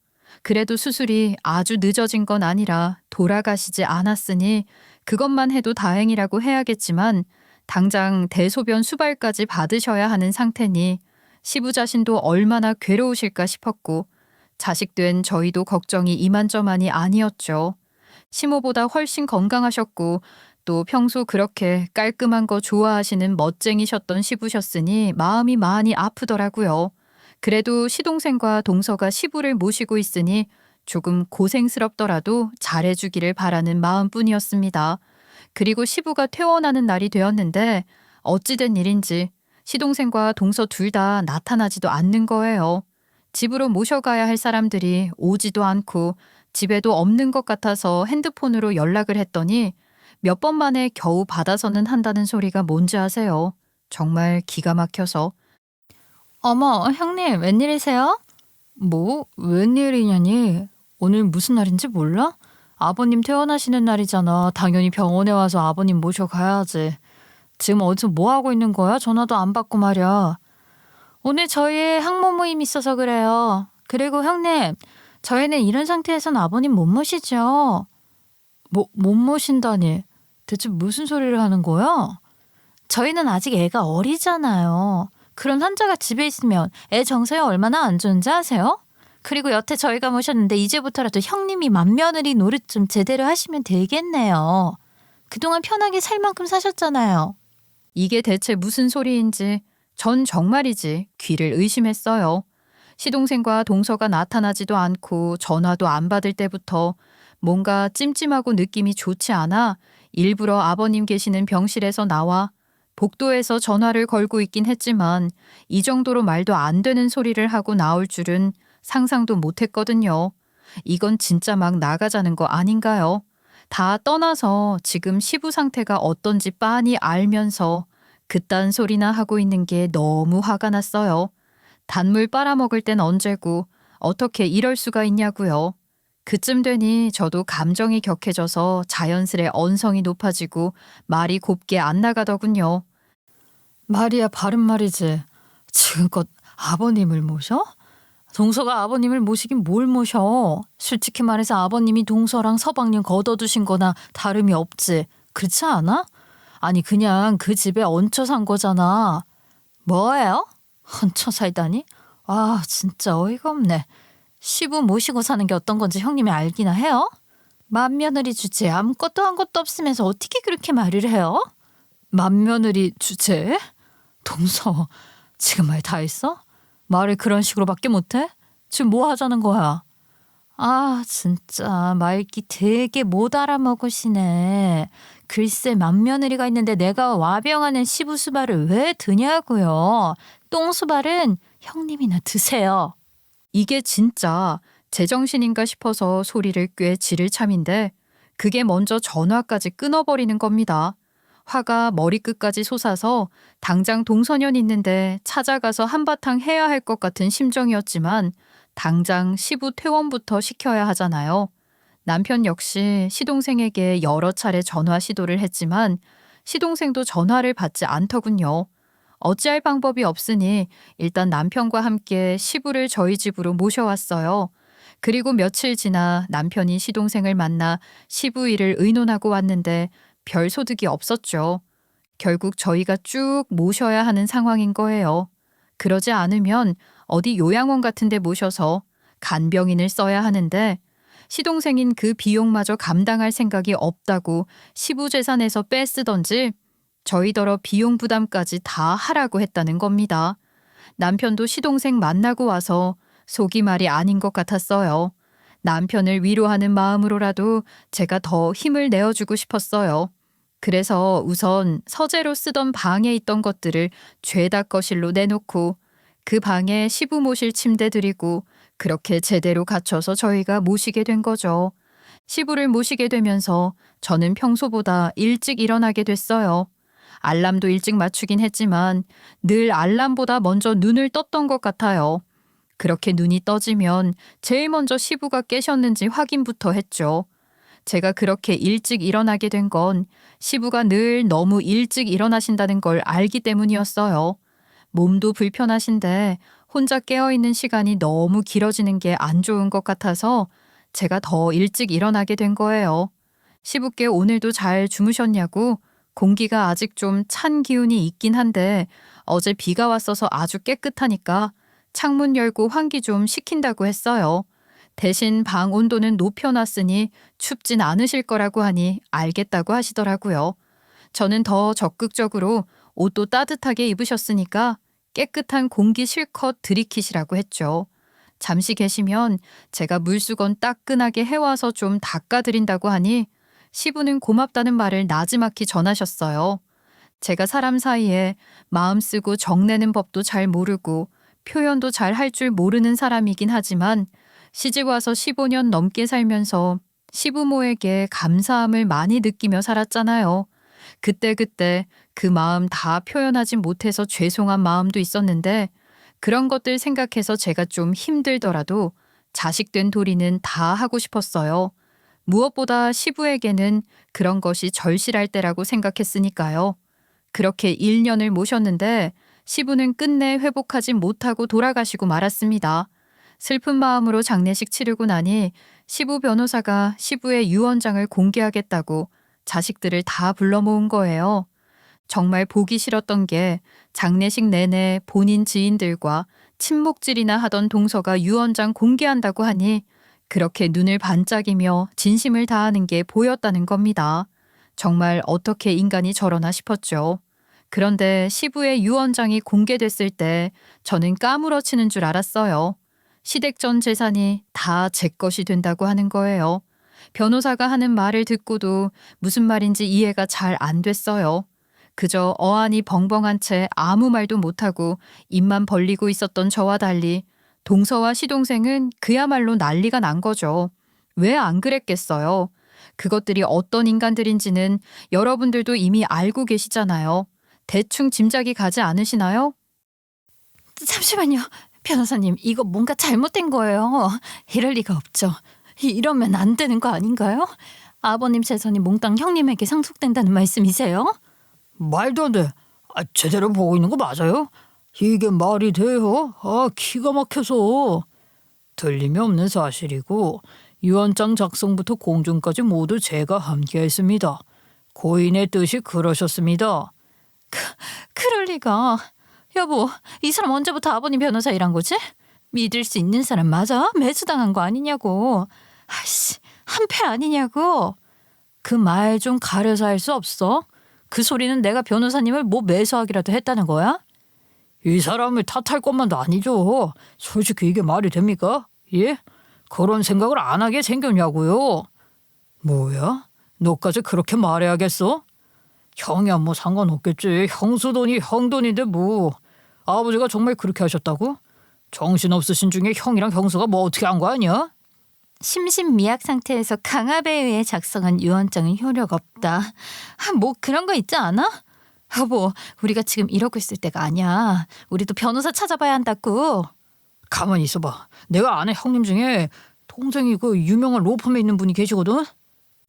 그래도 수술이 아주 늦어진 건 아니라 돌아가시지 않았으니 그것만 해도 다행이라고 해야겠지만 당장 대소변 수발까지 받으셔야 하는 상태니 시부 자신도 얼마나 괴로우실까 싶었고 자식된 저희도 걱정이 이만저만이 아니었죠. 시모보다 훨씬 건강하셨고 또 평소 그렇게 깔끔한 거 좋아하시는 멋쟁이셨던 시부셨으니 마음이 많이 아프더라고요. 그래도 시동생과 동서가 시부를 모시고 있으니 조금 고생스럽더라도 잘해주기를 바라는 마음뿐이었습니다. 그리고 시부가 퇴원하는 날이 되었는데 어찌된 일인지 시동생과 동서 둘 다 나타나지도 않는 거예요. 집으로 모셔가야 할 사람들이 오지도 않고 집에도 없는 것 같아서 핸드폰으로 연락을 했더니 몇 번 만에 겨우 받아서는 한다는 소리가 뭔지 아세요? 정말 기가 막혀서. 어머, 형님, 웬일이세요? 뭐? 웬일이냐니? 오늘 무슨 날인지 몰라? 아버님 퇴원하시는 날이잖아. 당연히 병원에 와서 아버님 모셔가야지. 지금 어디서 뭐 하고 있는 거야? 전화도 안 받고 말이야. 오늘 저희 항모 모임 있어서 그래요. 그리고 형님, 저희는 이런 상태에선 아버님 못 모시죠. 못 모신다니. 대체 무슨 소리를 하는 거야? 저희는 아직 애가 어리잖아요. 그런 환자가 집에 있으면 애 정서에 얼마나 안 좋은지 아세요? 그리고 여태 저희가 모셨는데 이제부터라도 형님이 맏며느리 노릇 좀 제대로 하시면 되겠네요. 그동안 편하게 살 만큼 사셨잖아요. 이게 대체 무슨 소리인지 전 정말이지 귀를 의심했어요. 시동생과 동서가 나타나지도 않고 전화도 안 받을 때부터 뭔가 찜찜하고 느낌이 좋지 않아 일부러 아버님 계시는 병실에서 나와 복도에서 전화를 걸고 있긴 했지만 이 정도로 말도 안 되는 소리를 하고 나올 줄은 상상도 못했거든요. 이건 진짜 막 나가자는 거 아닌가요? 다 떠나서 지금 시부 상태가 어떤지 빤히 알면서 그딴 소리나 하고 있는 게 너무 화가 났어요. 단물 빨아먹을 땐 언제고 어떻게 이럴 수가 있냐고요. 그쯤 되니 저도 감정이 격해져서 자연스레 언성이 높아지고 말이 곱게 안 나가더군요. 말이야 바른 말이지. 지금껏 아버님을 모셔? 동서가 아버님을 모시긴 뭘 모셔. 솔직히 말해서 아버님이 동서랑 서방님 걷어두신 거나 다름이 없지. 그렇지 않아? 아니 그냥 그 집에 얹혀 산 거잖아. 뭐예요? 얹혀 살다니? 아 진짜 어이가 없네. 시부 모시고 사는 게 어떤 건지 형님이 알기나 해요? 맏며느리 주제에 아무것도 한 것도 없으면서 어떻게 그렇게 말을 해요? 맏며느리 주제? 동서 지금 말 다 했어? 말을 그런 식으로밖에 못해? 지금 뭐 하자는 거야? 아 진짜 말귀 되게 못 알아먹으시네. 글쎄 맏며느리가 있는데 내가 와병하는 시부수발을 왜 드냐고요. 똥수발은 형님이나 드세요. 이게 진짜 제정신인가 싶어서 소리를 꽤 지를 참인데 그게 먼저 전화까지 끊어버리는 겁니다. 화가 머리끝까지 솟아서 당장 동서년 있는데 찾아가서 한바탕 해야 할 것 같은 심정이었지만 당장 시부 퇴원부터 시켜야 하잖아요. 남편 역시 시동생에게 여러 차례 전화 시도를 했지만 시동생도 전화를 받지 않더군요. 어찌할 방법이 없으니 일단 남편과 함께 시부를 저희 집으로 모셔왔어요. 그리고 며칠 지나 남편이 시동생을 만나 시부 일을 의논하고 왔는데 별 소득이 없었죠. 결국 저희가 쭉 모셔야 하는 상황인 거예요. 그러지 않으면 어디 요양원 같은 데 모셔서 간병인을 써야 하는데 시동생인 그 비용마저 감당할 생각이 없다고 시부 재산에서 빼쓰던지 저희더러 비용 부담까지 다 하라고 했다는 겁니다. 남편도 시동생 만나고 와서 속이 말이 아닌 것 같았어요. 남편을 위로하는 마음으로라도 제가 더 힘을 내어주고 싶었어요. 그래서 우선 서재로 쓰던 방에 있던 것들을 죄다 거실로 내놓고 그 방에 시부 모실 침대 드리고 그렇게 제대로 갖춰서 저희가 모시게 된 거죠. 시부를 모시게 되면서 저는 평소보다 일찍 일어나게 됐어요. 알람도 일찍 맞추긴 했지만 늘 알람보다 먼저 눈을 떴던 것 같아요. 그렇게 눈이 떠지면 제일 먼저 시부가 깨셨는지 확인부터 했죠. 제가 그렇게 일찍 일어나게 된 건 시부가 늘 너무 일찍 일어나신다는 걸 알기 때문이었어요. 몸도 불편하신데 혼자 깨어있는 시간이 너무 길어지는 게 안 좋은 것 같아서 제가 더 일찍 일어나게 된 거예요. 시부께 오늘도 잘 주무셨냐고 공기가 아직 좀 찬 기운이 있긴 한데 어제 비가 왔어서 아주 깨끗하니까 창문 열고 환기 좀 시킨다고 했어요. 대신 방 온도는 높여놨으니 춥진 않으실 거라고 하니 알겠다고 하시더라고요. 저는 더 적극적으로 옷도 따뜻하게 입으셨으니까 깨끗한 공기 실컷 들이키시라고 했죠. 잠시 계시면 제가 물수건 따끈하게 해와서 좀 닦아드린다고 하니 시부는 고맙다는 말을 나지막히 전하셨어요. 제가 사람 사이에 마음 쓰고 정내는 법도 잘 모르고 표현도 잘 할 줄 모르는 사람이긴 하지만 시집 와서 15년 넘게 살면서 시부모에게 감사함을 많이 느끼며 살았잖아요. 그때 그 마음 다 표현하지 못해서 죄송한 마음도 있었는데 그런 것들 생각해서 제가 좀 힘들더라도 자식된 도리는 다 하고 싶었어요. 무엇보다 시부에게는 그런 것이 절실할 때라고 생각했으니까요. 그렇게 1년을 모셨는데 시부는 끝내 회복하지 못하고 돌아가시고 말았습니다. 슬픈 마음으로 장례식 치르고 나니 시부 변호사가 시부의 유언장을 공개하겠다고 자식들을 다 불러 모은 거예요. 정말 보기 싫었던 게 장례식 내내 본인 지인들과 친목질이나 하던 동서가 유언장 공개한다고 하니 그렇게 눈을 반짝이며 진심을 다하는 게 보였다는 겁니다. 정말 어떻게 인간이 저러나 싶었죠. 그런데 시부의 유언장이 공개됐을 때 저는 까무러치는 줄 알았어요. 시댁 전 재산이 다 제 것이 된다고 하는 거예요. 변호사가 하는 말을 듣고도 무슨 말인지 이해가 잘 안 됐어요. 그저 어안이 벙벙한 채 아무 말도 못하고 입만 벌리고 있었던 저와 달리 동서와 시동생은 그야말로 난리가 난 거죠. 왜 안 그랬겠어요? 그것들이 어떤 인간들인지는 여러분들도 이미 알고 계시잖아요. 대충 짐작이 가지 않으시나요? 잠시만요. 변호사님, 이거 뭔가 잘못된 거예요. 이럴 리가 없죠. 이러면 안 되는 거 아닌가요? 아버님 재산이 몽땅 형님에게 상속된다는 말씀이세요? 말도 안 돼. 제대로 보고 있는 거 맞아요? 이게 말이 돼요? 기가 막혀서. 틀림이 없는 사실이고 유언장 작성부터 공증까지 모두 제가 함께했습니다. 고인의 뜻이 그러셨습니다. 그럴 리가. 여보, 이 사람 언제부터 아버님 변호사 일한 거지? 믿을 수 있는 사람 맞아? 매수당한 거 아니냐고. 아이씨, 한패 아니냐고. 그 말 좀 가려서 할 수 없어? 그 소리는 내가 변호사님을 뭐 매수하기라도 했다는 거야? 이 사람을 탓할 것만도 아니죠. 솔직히 이게 말이 됩니까? 예? 그런 생각을 안 하게 생겼냐고요. 뭐야? 너까지 그렇게 말해야겠어? 형이야 뭐 상관없겠지. 형수 돈이 형 돈인데 뭐. 아버지가 정말 그렇게 하셨다고? 정신없으신 중에 형이랑 형수가 뭐 어떻게 한 거 아니야? 심신미약 상태에서 강압에 의해 작성한 유언장은 효력 없다. 뭐 그런 거 있지 않아? 여보, 우리가 지금 이러고 있을 때가 아니야. 우리도 변호사 찾아봐야 한다고. 가만히 있어봐. 내가 아는 형님 중에 동생이 그 유명한 로펌에 있는 분이 계시거든.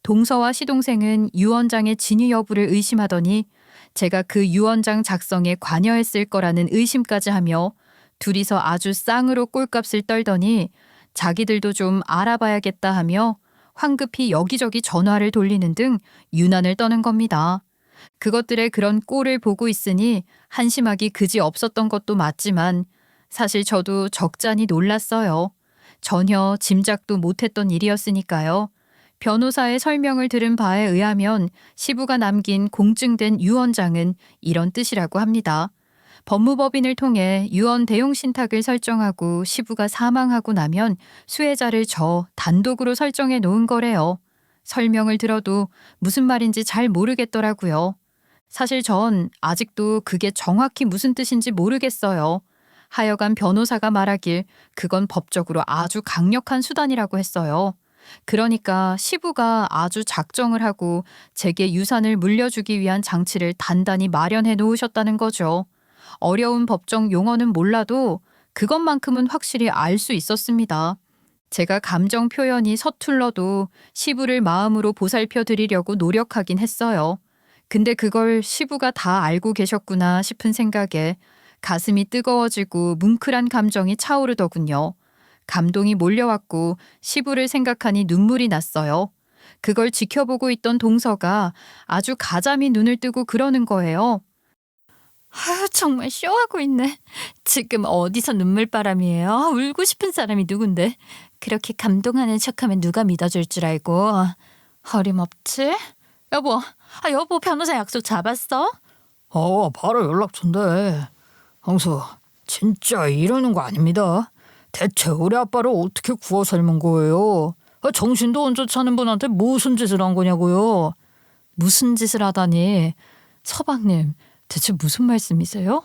동서와 시동생은 유언장의 진위 여부를 의심하더니 제가 그 유언장 작성에 관여했을 거라는 의심까지 하며 둘이서 아주 쌍으로 꼴값을 떨더니 자기들도 좀 알아봐야겠다 하며 황급히 여기저기 전화를 돌리는 등 유난을 떠는 겁니다. 그것들의 그런 꼴을 보고 있으니 한심하기 그지 없었던 것도 맞지만 사실 저도 적잖이 놀랐어요. 전혀 짐작도 못했던 일이었으니까요. 변호사의 설명을 들은 바에 의하면 시부가 남긴 공증된 유언장은 이런 뜻이라고 합니다. 법무법인을 통해 유언 대용 신탁을 설정하고 시부가 사망하고 나면 수혜자를 저 단독으로 설정해 놓은 거래요. 설명을 들어도 무슨 말인지 잘 모르겠더라고요. 사실 전 아직도 그게 정확히 무슨 뜻인지 모르겠어요. 하여간 변호사가 말하길 그건 법적으로 아주 강력한 수단이라고 했어요. 그러니까 시부가 아주 작정을 하고 제게 유산을 물려주기 위한 장치를 단단히 마련해 놓으셨다는 거죠. 어려운 법정 용어는 몰라도 그것만큼은 확실히 알 수 있었습니다. 제가 감정 표현이 서툴러도 시부를 마음으로 보살펴 드리려고 노력하긴 했어요. 근데 그걸 시부가 다 알고 계셨구나 싶은 생각에 가슴이 뜨거워지고 뭉클한 감정이 차오르더군요. 감동이 몰려왔고 시부를 생각하니 눈물이 났어요. 그걸 지켜보고 있던 동서가 아주 가자미 눈을 뜨고 그러는 거예요. 아유, 정말 쇼하고 있네. 지금 어디서 눈물바람이에요? 울고 싶은 사람이 누군데? 그렇게 감동하는 척하면 누가 믿어줄 줄 알고. 어림없지? 여보, 여보 변호사 약속 잡았어? 바로 연락처인데. 형수, 진짜 이러는 거 아닙니다. 대체 우리 아빠를 어떻게 구워 삶은 거예요? 정신도 온전치 않은 분한테 무슨 짓을 한 거냐고요? 무슨 짓을 하다니. 서방님, 대체 무슨 말씀이세요?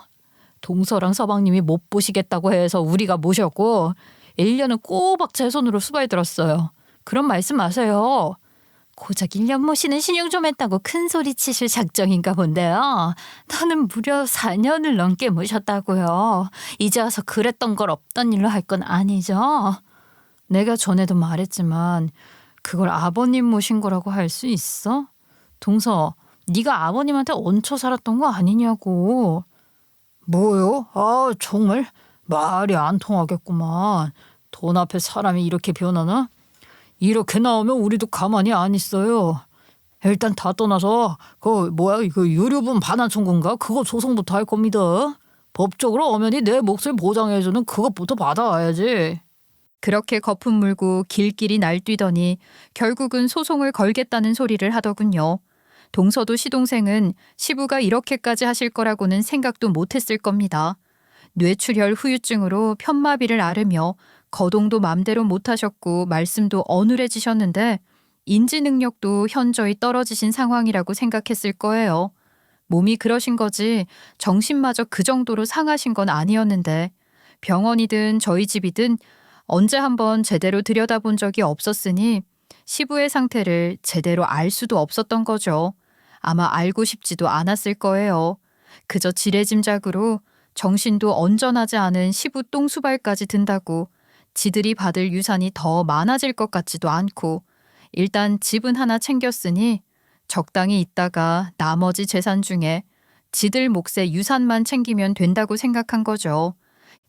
동서랑 서방님이 못 보시겠다고 해서 우리가 모셨고 1년은 꼬박 제 손으로 수발 들었어요. 그런 말씀 마세요. 고작 1년 모시는 신용 좀 했다고 큰 소리 치실 작정인가 본데요. 너는 무려 4년을 넘게 모셨다고요. 이제 와서 그랬던 걸 없던 일로 할 건 아니죠. 내가 전에도 말했지만 그걸 아버님 모신 거라고 할 수 있어? 동서, 네가 아버님한테 얹혀 살았던 거 아니냐고. 뭐요? 정말 말이 안 통하겠구만. 돈 앞에 사람이 이렇게 변하나? 이렇게 나오면 우리도 가만히 안 있어요. 일단 다 떠나서 그 유류분 반환 청구인가 그거 소송부터 할 겁니다. 법적으로 엄연히 내 몫을 보장해주는 그것부터 받아와야지. 그렇게 거품 물고 길길이 날뛰더니 결국은 소송을 걸겠다는 소리를 하더군요. 동서도 시동생은 시부가 이렇게까지 하실 거라고는 생각도 못했을 겁니다. 뇌출혈 후유증으로 편마비를 앓으며 거동도 맘대로 못하셨고 말씀도 어눌해지셨는데 인지 능력도 현저히 떨어지신 상황이라고 생각했을 거예요. 몸이 그러신 거지 정신마저 그 정도로 상하신 건 아니었는데 병원이든 저희 집이든 언제 한번 제대로 들여다본 적이 없었으니 시부의 상태를 제대로 알 수도 없었던 거죠. 아마 알고 싶지도 않았을 거예요. 그저 지레짐작으로 정신도 온전하지 않은 시부 똥수발까지 든다고 지들이 받을 유산이 더 많아질 것 같지도 않고 일단 집은 하나 챙겼으니 적당히 있다가 나머지 재산 중에 지들 몫의 유산만 챙기면 된다고 생각한 거죠.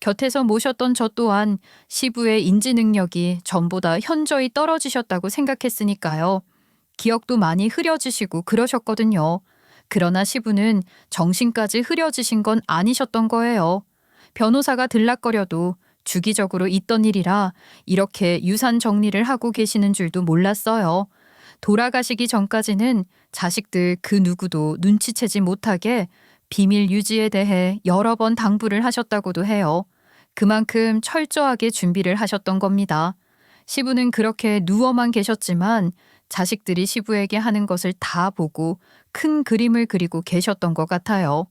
곁에서 모셨던 저 또한 시부의 인지 능력이 전보다 현저히 떨어지셨다고 생각했으니까요. 기억도 많이 흐려지시고 그러셨거든요. 그러나 시부는 정신까지 흐려지신 건 아니셨던 거예요. 변호사가 들락거려도 주기적으로 있던 일이라 이렇게 유산 정리를 하고 계시는 줄도 몰랐어요. 돌아가시기 전까지는 자식들 그 누구도 눈치채지 못하게 비밀 유지에 대해 여러 번 당부를 하셨다고도 해요. 그만큼 철저하게 준비를 하셨던 겁니다. 시부는 그렇게 누워만 계셨지만 자식들이 시부에게 하는 것을 다 보고 큰 그림을 그리고 계셨던 것 같아요.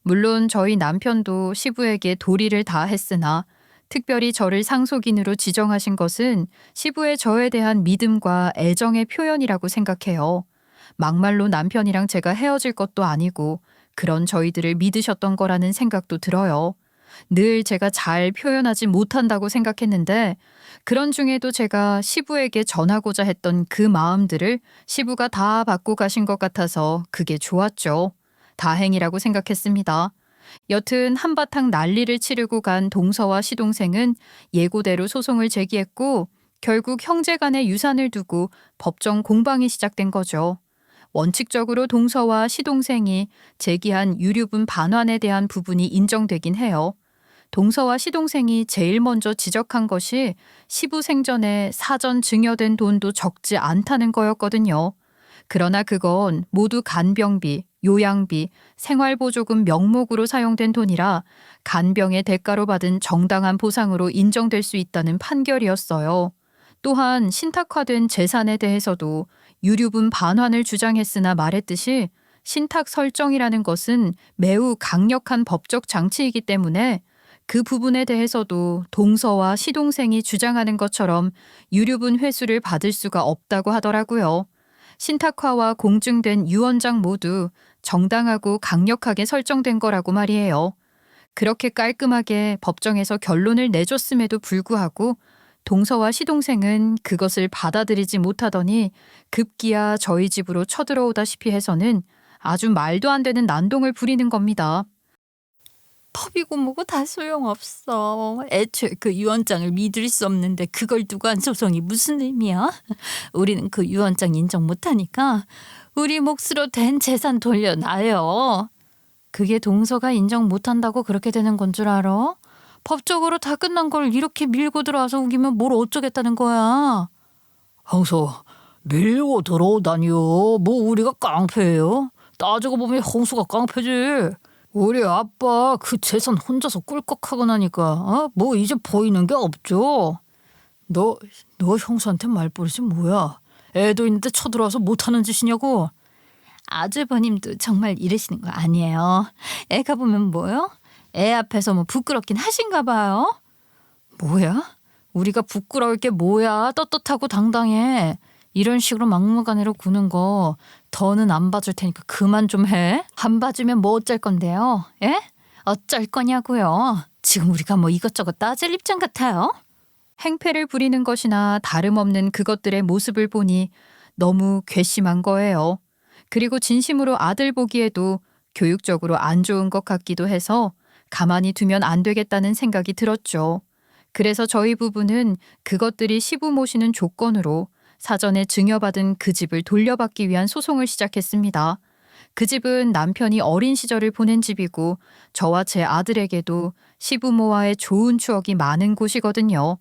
물론 저희 남편도 시부에게 도리를 다 했으나 특별히 저를 상속인으로 지정하신 것은 시부의 저에 대한 믿음과 애정의 표현이라고 생각해요. 막말로 남편이랑 제가 헤어질 것도 아니고 그런 저희들을 믿으셨던 거라는 생각도 들어요. 늘 제가 잘 표현하지 못한다고 생각했는데 그런 중에도 제가 시부에게 전하고자 했던 그 마음들을 시부가 다 받고 가신 것 같아서 그게 좋았죠. 다행이라고 생각했습니다. 여튼 한바탕 난리를 치르고 간 동서와 시동생은 예고대로 소송을 제기했고 결국 형제간의 유산을 두고 법정 공방이 시작된 거죠. 원칙적으로 동서와 시동생이 제기한 유류분 반환에 대한 부분이 인정되긴 해요. 동서와 시동생이 제일 먼저 지적한 것이 시부 생전에 사전 증여된 돈도 적지 않다는 거였거든요. 그러나 그건 모두 간병비, 요양비, 생활보조금 명목으로 사용된 돈이라 간병의 대가로 받은 정당한 보상으로 인정될 수 있다는 판결이었어요. 또한 신탁화된 재산에 대해서도 유류분 반환을 주장했으나 말했듯이 신탁 설정이라는 것은 매우 강력한 법적 장치이기 때문에 그 부분에 대해서도 동서와 시동생이 주장하는 것처럼 유류분 회수를 받을 수가 없다고 하더라고요. 신탁화와 공증된 유언장 모두 정당하고 강력하게 설정된 거라고 말이에요. 그렇게 깔끔하게 법정에서 결론을 내줬음에도 불구하고 동서와 시동생은 그것을 받아들이지 못하더니 급기야 저희 집으로 쳐들어오다시피 해서는 아주 말도 안 되는 난동을 부리는 겁니다. 법이고 뭐고 다 소용없어. 애초에 그 유언장을 믿을 수 없는데 그걸 두고 한 소송이 무슨 의미야? 우리는 그 유언장 인정 못하니까 우리 몫으로 된 재산 돌려놔요. 그게 동서가 인정 못한다고 그렇게 되는 건 줄 알아? 법적으로 다 끝난 걸 이렇게 밀고 들어와서 우기면 뭘 어쩌겠다는 거야. 형수 밀고 들어오다니요. 뭐 우리가 깡패예요? 따지고 보면 형수가 깡패지. 우리 아빠 그 재산 혼자서 꿀꺽하고 나니까 뭐 이제 보이는 게 없죠. 너 형수한테 말버릇이 뭐야? 애도 있는데 쳐들어와서 못하는 짓이냐고. 아주버님도 정말 이러시는 거 아니에요. 애가 보면 뭐요? 애 앞에서 뭐 부끄럽긴 하신가 봐요. 뭐야? 우리가 부끄러울 게 뭐야? 떳떳하고 당당해. 이런 식으로 막무가내로 구는 거 더는 안 봐줄 테니까 그만 좀 해. 안 봐주면 뭐 어쩔 건데요? 예? 어쩔 거냐고요. 지금 우리가 뭐 이것저것 따질 입장 같아요? 행패를 부리는 것이나 다름없는 그것들의 모습을 보니 너무 괘씸한 거예요. 그리고 진심으로 아들 보기에도 교육적으로 안 좋은 것 같기도 해서 가만히 두면 안 되겠다는 생각이 들었죠. 그래서 저희 부부는 그것들이 시부 모시는 조건으로 사전에 증여받은 그 집을 돌려받기 위한 소송을 시작했습니다. 그 집은 남편이 어린 시절을 보낸 집이고 저와 제 아들에게도 시부모와의 좋은 추억이 많은 곳이거든요.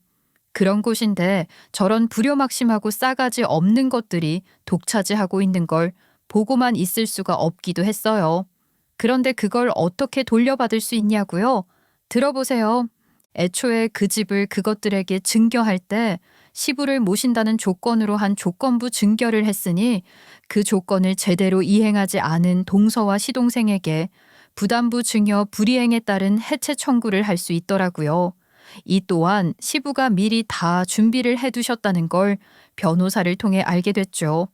그런 곳인데 저런 불효막심하고 싸가지 없는 것들이 독차지하고 있는 걸 보고만 있을 수가 없기도 했어요. 그런데 그걸 어떻게 돌려받을 수 있냐고요? 들어보세요. 애초에 그 집을 그것들에게 증여할 때 시부를 모신다는 조건으로 한 조건부 증여를 했으니 그 조건을 제대로 이행하지 않은 동서와 시동생에게 부담부 증여 불이행에 따른 해체 청구를 할 수 있더라고요. 이 또한 시부가 미리 다 준비를 해두셨다는 걸 변호사를 통해 알게 됐죠.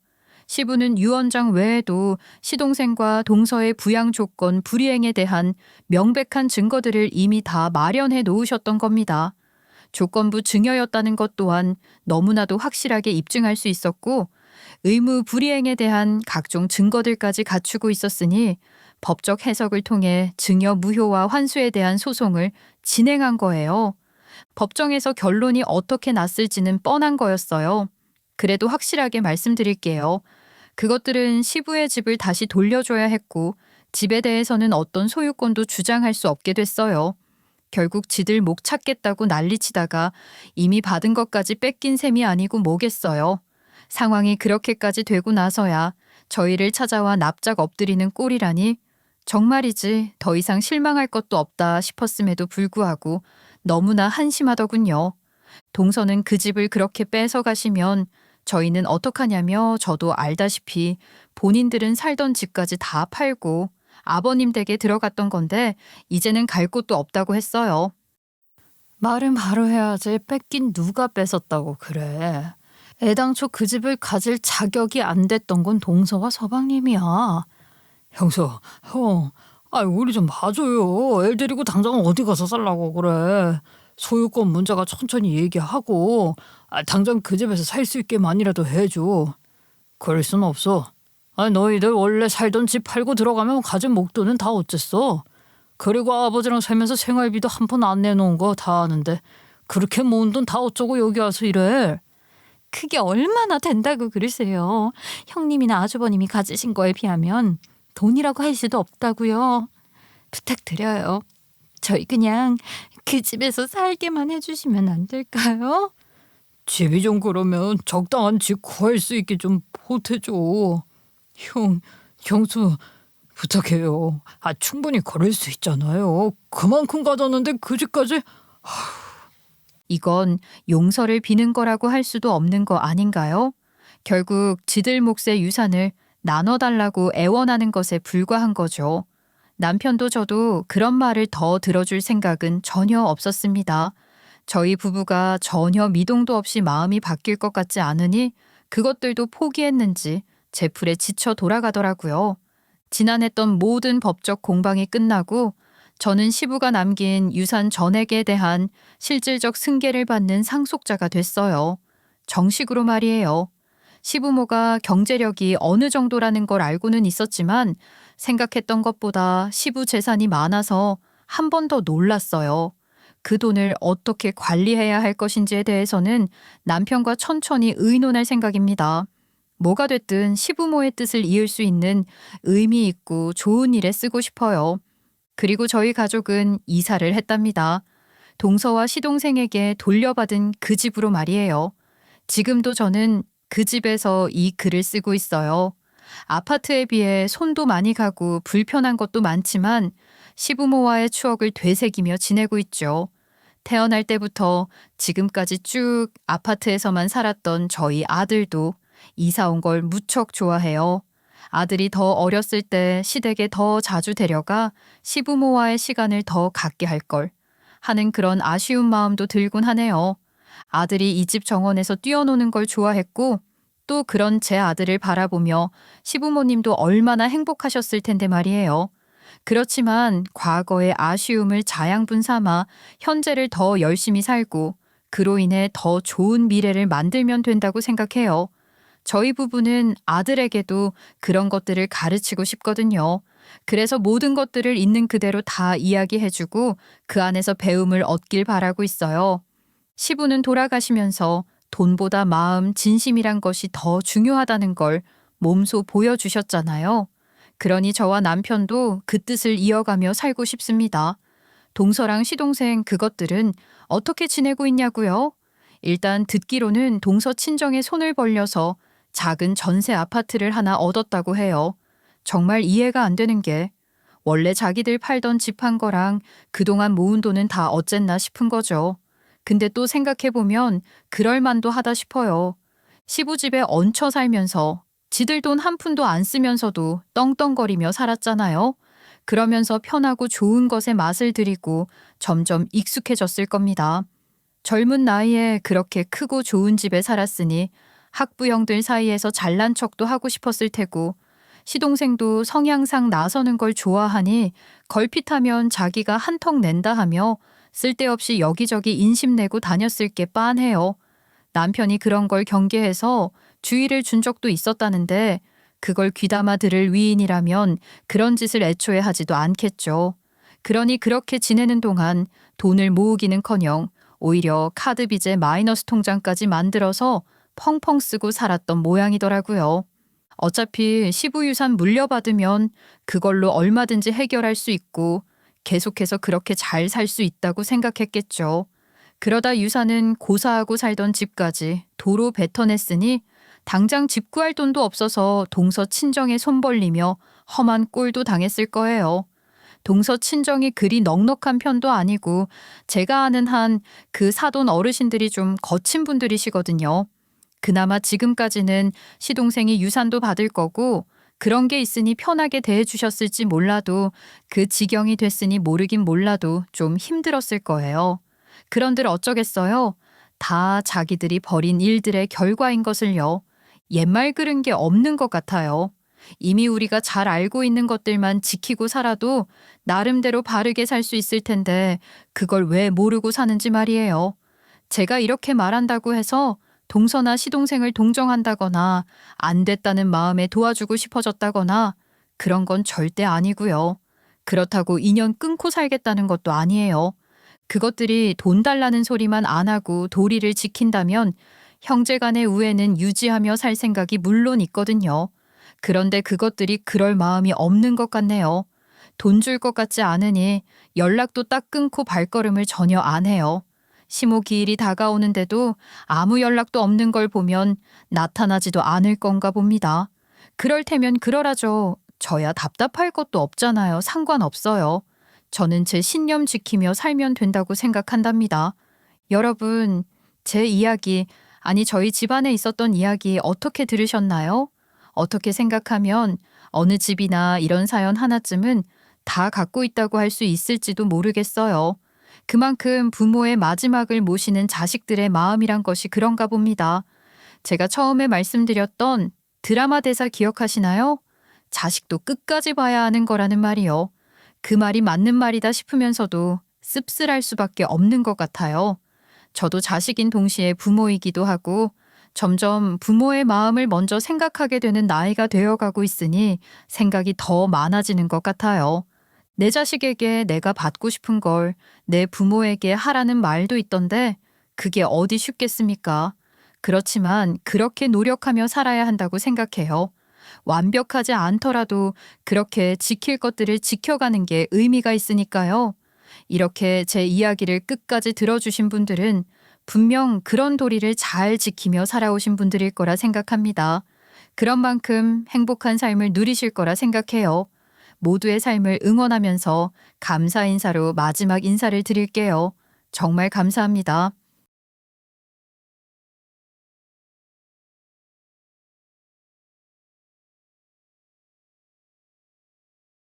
시부는 유언장 외에도 시동생과 동서의 부양 조건 불이행에 대한 명백한 증거들을 이미 다 마련해 놓으셨던 겁니다. 조건부 증여였다는 것 또한 너무나도 확실하게 입증할 수 있었고 의무 불이행에 대한 각종 증거들까지 갖추고 있었으니 법적 해석을 통해 증여 무효와 환수에 대한 소송을 진행한 거예요. 법정에서 결론이 어떻게 났을지는 뻔한 거였어요. 그래도 확실하게 말씀드릴게요. 그것들은 시부의 집을 다시 돌려줘야 했고 집에 대해서는 어떤 소유권도 주장할 수 없게 됐어요. 결국 지들 목 찾겠다고 난리치다가 이미 받은 것까지 뺏긴 셈이 아니고 뭐겠어요. 상황이 그렇게까지 되고 나서야 저희를 찾아와 납작 엎드리는 꼴이라니 정말이지 더 이상 실망할 것도 없다 싶었음에도 불구하고 너무나 한심하더군요. 동서는 그 집을 그렇게 뺏어 가시면 저희는 어떡하냐며 저도 알다시피 본인들은 살던 집까지 다 팔고 아버님 댁에 들어갔던 건데 이제는 갈 곳도 없다고 했어요. 말은 바로 해야지. 뺏긴 누가 뺏었다고 그래. 애당초 그 집을 가질 자격이 안 됐던 건 동서와 서방님이야. 형수, 형, 우리 좀 봐줘요. 애 데리고 당장 어디 가서 살라고 그래. 소유권 문제가 천천히 얘기하고 당장 그 집에서 살 수 있게만이라도 해줘. 그럴 순 없어. 너희들 원래 살던 집 팔고 들어가면 가진 목돈은 다 어쨌어. 그리고 아버지랑 살면서 생활비도 한 푼 안 내놓은 거 다 아는데 그렇게 모은 돈 다 어쩌고 여기 와서 이래. 그게 얼마나 된다고 그러세요. 형님이나 아주버님이 가지신 거에 비하면 돈이라고 할 수도 없다고요. 부탁드려요. 저희 그냥 그 집에서 살게만 해주시면 안 될까요? 집이 좀 그러면 적당한 집 구할 수 있게 좀 보태줘. 형수 부탁해요. 충분히 그럴 수 있잖아요. 그만큼 가졌는데 그 집까지. 이건 용서를 비는 거라고 할 수도 없는 거 아닌가요? 결국 지들 몫의 유산을 나눠달라고 애원하는 것에 불과한 거죠. 남편도 저도 그런 말을 더 들어줄 생각은 전혀 없었습니다. 저희 부부가 전혀 미동도 없이 마음이 바뀔 것 같지 않으니 그것들도 포기했는지 제풀에 지쳐 돌아가더라고요. 지난했던 모든 법적 공방이 끝나고 저는 시부가 남긴 유산 전액에 대한 실질적 승계를 받는 상속자가 됐어요. 정식으로 말이에요. 시부모가 경제력이 어느 정도라는 걸 알고는 있었지만 생각했던 것보다 시부 재산이 많아서 한 번 더 놀랐어요. 그 돈을 어떻게 관리해야 할 것인지에 대해서는 남편과 천천히 의논할 생각입니다. 뭐가 됐든 시부모의 뜻을 이을 수 있는 의미 있고 좋은 일에 쓰고 싶어요. 그리고 저희 가족은 이사를 했답니다. 동서와 시동생에게 돌려받은 그 집으로 말이에요. 지금도 저는 그 집에서 이 글을 쓰고 있어요. 아파트에 비해 손도 많이 가고 불편한 것도 많지만 시부모와의 추억을 되새기며 지내고 있죠. 태어날 때부터 지금까지 쭉 아파트에서만 살았던 저희 아들도 이사 온 걸 무척 좋아해요. 아들이 더 어렸을 때 시댁에 더 자주 데려가 시부모와의 시간을 더 갖게 할 걸 하는 그런 아쉬운 마음도 들곤 하네요. 아들이 이 집 정원에서 뛰어노는 걸 좋아했고 또 그런 제 아들을 바라보며 시부모님도 얼마나 행복하셨을 텐데 말이에요. 그렇지만 과거의 아쉬움을 자양분 삼아 현재를 더 열심히 살고 그로 인해 더 좋은 미래를 만들면 된다고 생각해요. 저희 부부는 아들에게도 그런 것들을 가르치고 싶거든요. 그래서 모든 것들을 있는 그대로 다 이야기해주고 그 안에서 배움을 얻길 바라고 있어요. 시부는 돌아가시면서 돈보다 마음, 진심이란 것이 더 중요하다는 걸 몸소 보여주셨잖아요. 그러니 저와 남편도 그 뜻을 이어가며 살고 싶습니다. 동서랑 시동생 그것들은 어떻게 지내고 있냐고요? 일단 듣기로는 동서 친정에 손을 벌려서 작은 전세 아파트를 하나 얻었다고 해요. 정말 이해가 안 되는 게 원래 자기들 팔던 집 한 거랑 그동안 모은 돈은 다 어쨌나 싶은 거죠. 근데 또 생각해보면 그럴만도 하다 싶어요. 시부집에 얹혀 살면서 지들 돈 한 푼도 안 쓰면서도 떵떵거리며 살았잖아요. 그러면서 편하고 좋은 것에 맛을 들이고 점점 익숙해졌을 겁니다. 젊은 나이에 그렇게 크고 좋은 집에 살았으니 학부형들 사이에서 잘난 척도 하고 싶었을 테고 시동생도 성향상 나서는 걸 좋아하니 걸핏하면 자기가 한턱 낸다 하며 쓸데없이 여기저기 인심내고 다녔을 게 빤해요. 남편이 그런 걸 경계해서 주의를 준 적도 있었다는데 그걸 귀담아 들을 위인이라면 그런 짓을 애초에 하지도 않겠죠. 그러니 그렇게 지내는 동안 돈을 모으기는커녕 오히려 카드 빚에 마이너스 통장까지 만들어서 펑펑 쓰고 살았던 모양이더라고요. 어차피 시부유산 물려받으면 그걸로 얼마든지 해결할 수 있고 계속해서 그렇게 잘 살 수 있다고 생각했겠죠. 그러다 유산은 고사하고 살던 집까지 도로 뱉어냈으니 당장 집 구할 돈도 없어서 동서 친정에 손 벌리며 험한 꼴도 당했을 거예요. 동서 친정이 그리 넉넉한 편도 아니고 제가 아는 한 그 사돈 어르신들이 좀 거친 분들이시거든요. 그나마 지금까지는 시동생이 유산도 받을 거고 그런 게 있으니 편하게 대해주셨을지 몰라도 그 지경이 됐으니 모르긴 몰라도 좀 힘들었을 거예요. 그런들 어쩌겠어요. 다 자기들이 벌인 일들의 결과인 것을요. 옛말 그른 게 없는 것 같아요. 이미 우리가 잘 알고 있는 것들만 지키고 살아도 나름대로 바르게 살 수 있을 텐데 그걸 왜 모르고 사는지 말이에요. 제가 이렇게 말한다고 해서 동서나 시동생을 동정한다거나 안 됐다는 마음에 도와주고 싶어졌다거나 그런 건 절대 아니고요. 그렇다고 인연 끊고 살겠다는 것도 아니에요. 그것들이 돈 달라는 소리만 안 하고 도리를 지킨다면 형제 간의 우애는 유지하며 살 생각이 물론 있거든요. 그런데 그것들이 그럴 마음이 없는 것 같네요. 돈 줄 것 같지 않으니 연락도 딱 끊고 발걸음을 전혀 안 해요. 시모 기일이 다가오는데도 아무 연락도 없는 걸 보면 나타나지도 않을 건가 봅니다. 그럴 테면 그러라죠. 저야 답답할 것도 없잖아요. 상관없어요. 저는 제 신념 지키며 살면 된다고 생각한답니다. 여러분, 제 이야기, 아니 저희 집안에 있었던 이야기 어떻게 들으셨나요? 어떻게 생각하면 어느 집이나 이런 사연 하나쯤은 다 갖고 있다고 할 수 있을지도 모르겠어요. 그만큼 부모의 마지막을 모시는 자식들의 마음이란 것이 그런가 봅니다. 제가 처음에 말씀드렸던 드라마 대사 기억하시나요? 자식도 끝까지 봐야 하는 거라는 말이요. 그 말이 맞는 말이다 싶으면서도 씁쓸할 수밖에 없는 것 같아요. 저도 자식인 동시에 부모이기도 하고 점점 부모의 마음을 먼저 생각하게 되는 나이가 되어가고 있으니 생각이 더 많아지는 것 같아요. 내 자식에게 내가 받고 싶은 걸 내 부모에게 하라는 말도 있던데 그게 어디 쉽겠습니까? 그렇지만 그렇게 노력하며 살아야 한다고 생각해요. 완벽하지 않더라도 그렇게 지킬 것들을 지켜가는 게 의미가 있으니까요. 이렇게 제 이야기를 끝까지 들어주신 분들은 분명 그런 도리를 잘 지키며 살아오신 분들일 거라 생각합니다. 그런 만큼 행복한 삶을 누리실 거라 생각해요. 모두의 삶을 응원하면서 감사 인사로 마지막 인사를 드릴게요. 정말 감사합니다.